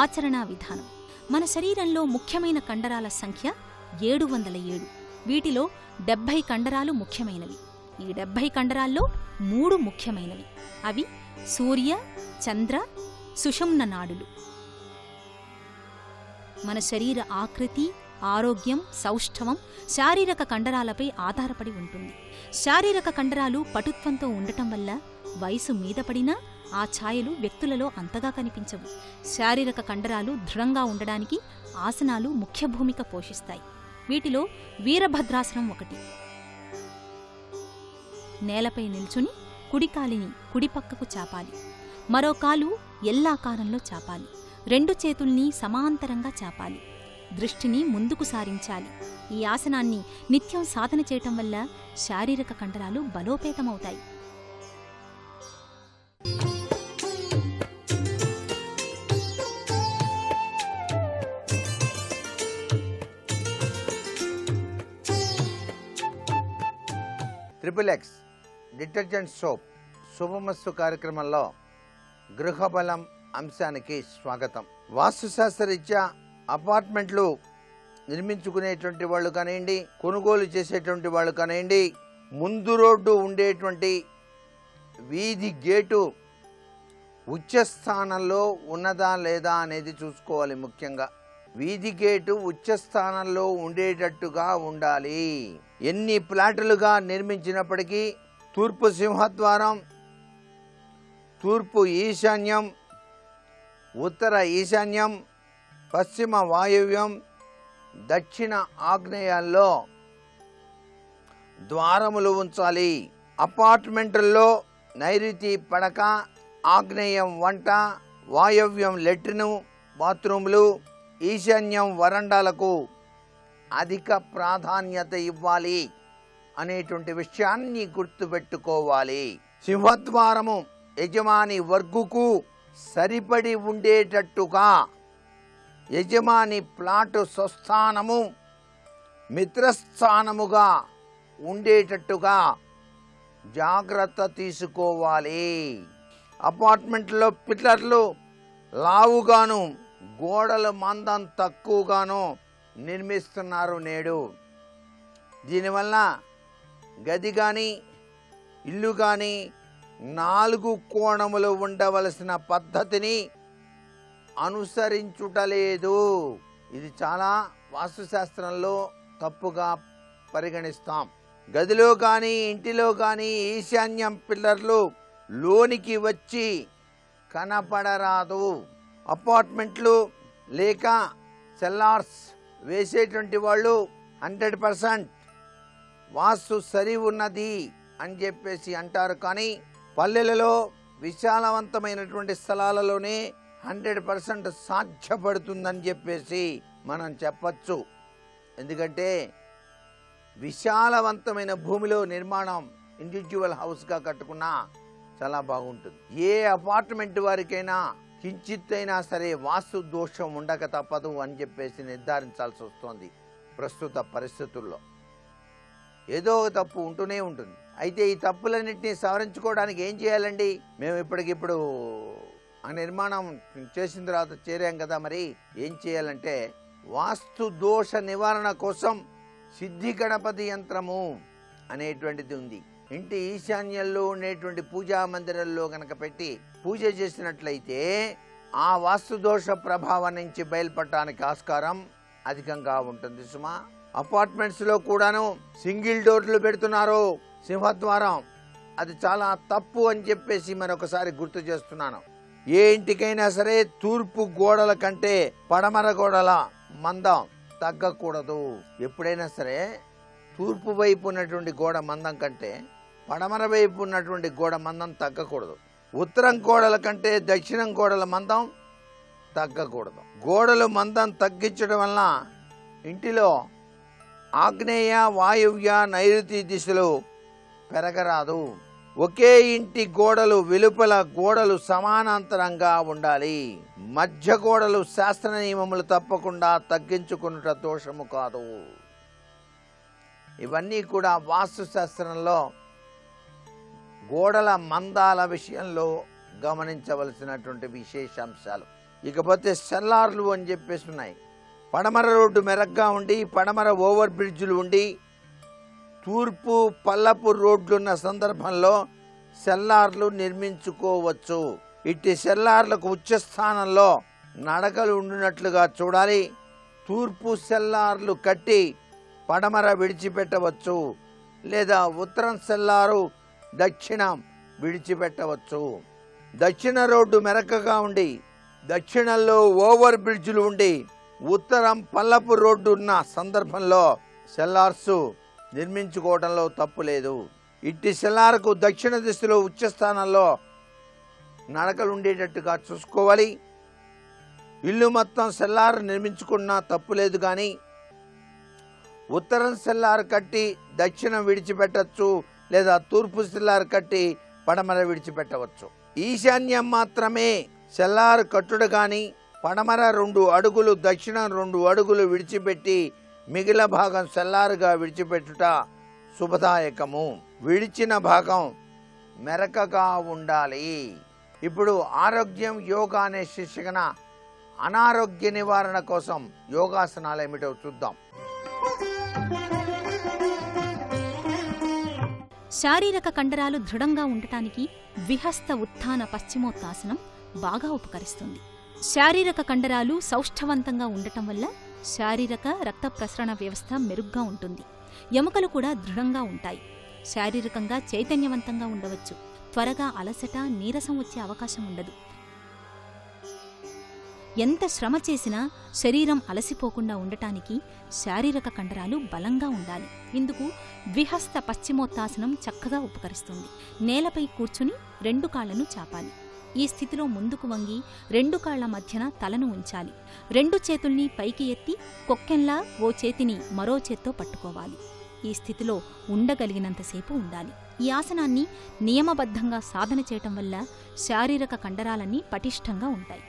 ఆచరణా విధానం. మన శరీరంలో ముఖ్యమైన కండరాల సంఖ్య 707. వీటిలో 70 కండరాలు ముఖ్యమైనవి. ఈ 70 కండరాల్లో 3 ముఖ్యమైనవి. అవి సూర్య, చంద్ర, సుషుమ్న నాడులు. మన శరీర ఆకృతి, ఆరోగ్యం, సౌష్ఠవం శారీరక కండరాలపై ఆధారపడి ఉంటుంది. శారీరక కండరాలు పటుత్వంతో ఉండటం వల్ల వయసు మీద పడినా ఆ ఛాయలు వ్యక్తులలో అంతగా కనిపించవు. శారీరక కండరాలు దృఢంగా ఉండడానికి ఆసనాలు ముఖ్య భూమిక పోషిస్తాయి. వీటిలో వీరభద్రాసనం ఒకటి. నేలపై నిల్చుని కుడికాలిని కుడిపక్కకు చాపాలి. మరో కాలు ఎల్లాకారంలో చాపాలి. 2 చేతుల్ని సమాంతరంగా చాపాలి. దృష్టిని ముందుకు సారించాలి. ఈ ఆసనాన్ని నిత్యం సాధన చేయటం వల్ల శారీరక కండరాలు బలోపేతమవుతాయి. XXX డిటర్జెంట్ సోప్ శుభమస్తు కార్యక్రమంలో గృహబలం అంశానికి స్వాగతం. వాస్తుశాస్త్రరీత్యా అపార్ట్మెంట్లు నిర్మించుకునేటువంటి వాళ్ళు కానివ్వండి, కొనుగోలు చేసేటువంటి వాళ్ళు కానివ్వండి, ముందు రోడ్డు ఉండేటువంటి వీధి గేటు ఉచ్చస్థానంలో ఉన్నదా లేదా అనేది చూసుకోవాలి. ముఖ్యంగా వీధి గేటు ఉచ్చస్థానంలో ఉండేటట్టుగా ఉండాలి. ఎన్ని ప్లాట్లుగా నిర్మించినప్పటికీ తూర్పు సింహద్వారం, తూర్పు ఈశాన్యం, ఉత్తర ఈశాన్యం, పశ్చిమ వాయువ్యం, దక్షిణ ఆగ్నేయాల్లో ద్వారములు ఉంచాలి. అపార్ట్మెంట్లలో నైరుతి పడక, ఆగ్నేయం వంట, వాయవ్యం లెట్రిను బాత్రూములు, ఈశాన్యం వరండాలకు అధిక ప్రాధాన్యత ఇవ్వాలి అనేటువంటి విషయాన్ని గుర్తుపెట్టుకోవాలి. సింహద్వారము యజమాని వర్గుకు సరిపడి ఉండేటట్టుగా, యజమాని ప్లాటు స్వస్థానము మిత్రస్థానముగా ఉండేటట్టుగా జాగ్రత్త తీసుకోవాలి. అపార్ట్మెంట్లో పిల్లర్లు లావుగాను గోడల మందం తక్కువగాను నిర్మిస్తున్నారు నేడు. దీనివల్ల గది కానీ ఇల్లు కానీ 4 కోణములు ఉండవలసిన పద్ధతిని అనుసరించుటలేదు. ఇది చాలా వాస్తుశాస్త్రంలో తప్పుగా పరిగణిస్తాం. గదిలో కానీ ఇంటిలో కానీ ఈశాన్యం పిల్లర్లు లోనికి వచ్చి కనపడరాదు. అపార్ట్మెంట్లు లేక సెల్లార్స్ వేసేటువంటి వాళ్ళు 100% వాస్తు సరి ఉన్నది అని చెప్పేసి అంటారు. కానీ పల్లెలలో విశాలవంతమైనటువంటి స్థలాలలోనే 100% సాధ్యపడుతుందని చెప్పేసి మనం చెప్పచ్చు. ఎందుకంటే విశాలవంతమైన భూమిలో నిర్మాణం ఇండివిజువల్ హౌస్గా కట్టుకున్నా చాలా బాగుంటుంది. ఏ అపార్ట్మెంట్ వారికైనా కించిత్ అయినా సరే వాస్తు దోషం ఉండక తప్పదు అని చెప్పేసి నిర్ధారించాల్సి వస్తుంది. ప్రస్తుత పరిస్థితుల్లో ఏదో ఒక తప్పు ఉంటూనే ఉంటుంది. అయితే ఈ తప్పులన్నింటినీ సవరించుకోవడానికి ఏం చేయాలండి? మేము ఇప్పటికిప్పుడు ఆ నిర్మాణం చేసిన తర్వాత చేరాం కదా, మరి ఏం చేయాలంటే వాస్తు దోష నివారణ కోసం సిద్ధి గణపతి యంత్రము అనేటువంటిది ఉంది. ఇంటి ఈశాన్యంలో ఉండేటువంటి పూజా మందిరంలో కనుక పెట్టి పూజ చేసినట్లయితే ఆ వాస్తు దోష ప్రభావం నుంచి బయలుపడటానికి ఆస్కారం అధికంగా ఉంటుంది సుమా. అపార్ట్మెంట్స్ లో కూడాను సింగిల్ డోర్లు పెడుతున్నారు సింహద్వారం. అది చాలా తప్పు అని చెప్పేసి మరొకసారి గుర్తు చేస్తున్నాను. ఏ ఇంటికైనా సరే తూర్పు గోడల కంటే పడమర గోడల మందం తగ్గకూడదు. ఎప్పుడైనా సరే తూర్పు వైపు ఉన్నటువంటి గోడ మందం కంటే పడమర వైపు ఉన్నటువంటి గోడ మందం తగ్గకూడదు. ఉత్తరం గోడల కంటే దక్షిణం గోడల మందం తగ్గకూడదు. గోడలు మందం తగ్గించడం వల్ల ఇంటిలో ఆగ్నేయ వాయువ్య నైరుతి దిశలు పెరగరాదు. ఒకే ఇంటి గోడలు వెలుపల గోడలు సమానాంతరంగా ఉండాలి. మధ్య గోడలు శాస్త్ర నియమములు తప్పకుండా తగ్గించుకున్నట దోషము కాదు. ఇవన్నీ కూడా వాస్తు శాస్త్రంలో గోడల మందాల విషయంలో గమనించవలసినటువంటి విశేషాంశాలు. ఇకపోతే సెల్లార్లు అని చెప్పేసి ఉన్నాయి. పడమర రోడ్డు మెరగ్గా ఉండి పడమర ఓవర్ బ్రిడ్జ్లు ఉండి తూర్పు పల్లపు రోడ్లున్న సందర్భంలో సెల్లార్లు నిర్మించుకోవచ్చు. ఇట్టి సెల్లార్లకు ఉచ్చస్థానంలో నడకలు ఉండినట్లుగా చూడాలి. తూర్పు సెల్లార్లు కట్టి పడమర విడిచిపెట్టవచ్చు, లేదా ఉత్తరం సెల్లారు దక్షిణం విడిచిపెట్టవచ్చు. దక్షిణ రోడ్డు మెరకగా ఉండి దక్షిణంలో ఓవర్ బ్రిడ్జ్లు ఉండి ఉత్తరం పల్లపు రోడ్డు ఉన్న సందర్భంలో సెల్లార్స్ నిర్మించుకోవడంలో తప్పు లేదు. ఇట్టి సెల్లార్కు దక్షిణ దిశలో ఉచ్చస్థానంలో నడకలు ఉండేటట్టుగా చూసుకోవాలి. ఇల్లు మొత్తం సెల్లార్ నిర్మించుకున్నా తప్పు లేదు. కానీ ఉత్తరం సెల్లార్ కట్టి దక్షిణం విడిచిపెట్టచ్చు, లేదా తూర్పు సెల్లార్ కట్టి పడమర విడిచిపెట్టవచ్చు. ఈశాన్యం మాత్రమే సెల్లార్ కట్టుడు కానీ పడమర 2 అడుగులు దక్షిణం 2 అడుగులు విడిచిపెట్టి మిగిలిన భాగం సెల్లారుగా విడిచిపెట్టుట శుభదాయకము. విడిచిన భాగం మెరకగా ఉండాలి. ఇప్పుడు ఆరోగ్యం యోగా అనే శీర్షికన అనారోగ్య నివారణ కోసం యోగాసనాలు ఏమిటో చూద్దాం. శారీరక కండరాలు దృఢంగా ఉండటానికి విహస్త ఉత్థాన పశ్చిమోత్తాసనం బాగా ఉపకరిస్తుంది. శారీరక కండరాలు సౌష్ఠవంతంగా ఉండటం వల్ల శారీరక రక్త ప్రసరణ వ్యవస్థ మెరుగ్గా ఉంటుంది. ఎముకలు కూడా దృఢంగా ఉంటాయి. శారీరకంగా చైతన్యవంతంగా ఉండవచ్చు. త్వరగా అలసట, నీరసం వచ్చే అవకాశం ఉండదు. ఎంత శ్రమ చేసినా శరీరం అలసిపోకుండా ఉండటానికి శారీరక కండరాలు బలంగా ఉండాలి. ఇందుకు విహస్త పశ్చిమోత్తాసనం చక్కగా ఉపకరిస్తుంది. నేలపై కూర్చుని 2 కాళ్లను చాపాలి. ఈ స్థితిలో ముందుకు వంగి 2 కాళ్ల మధ్యన తలను ఉంచాలి. 2 చేతుల్ని పైకి ఎత్తి కొక్కెంలా ఓ చేతిని మరో చేత్తో పట్టుకోవాలి. ఈ స్థితిలో ఉండగలిగినంతసేపు ఉండాలి. ఈ ఆసనాన్ని నియమబద్ధంగా సాధన చేయటం వల్ల శారీరక కండరాలన్నీ పటిష్టంగా ఉంటాయి.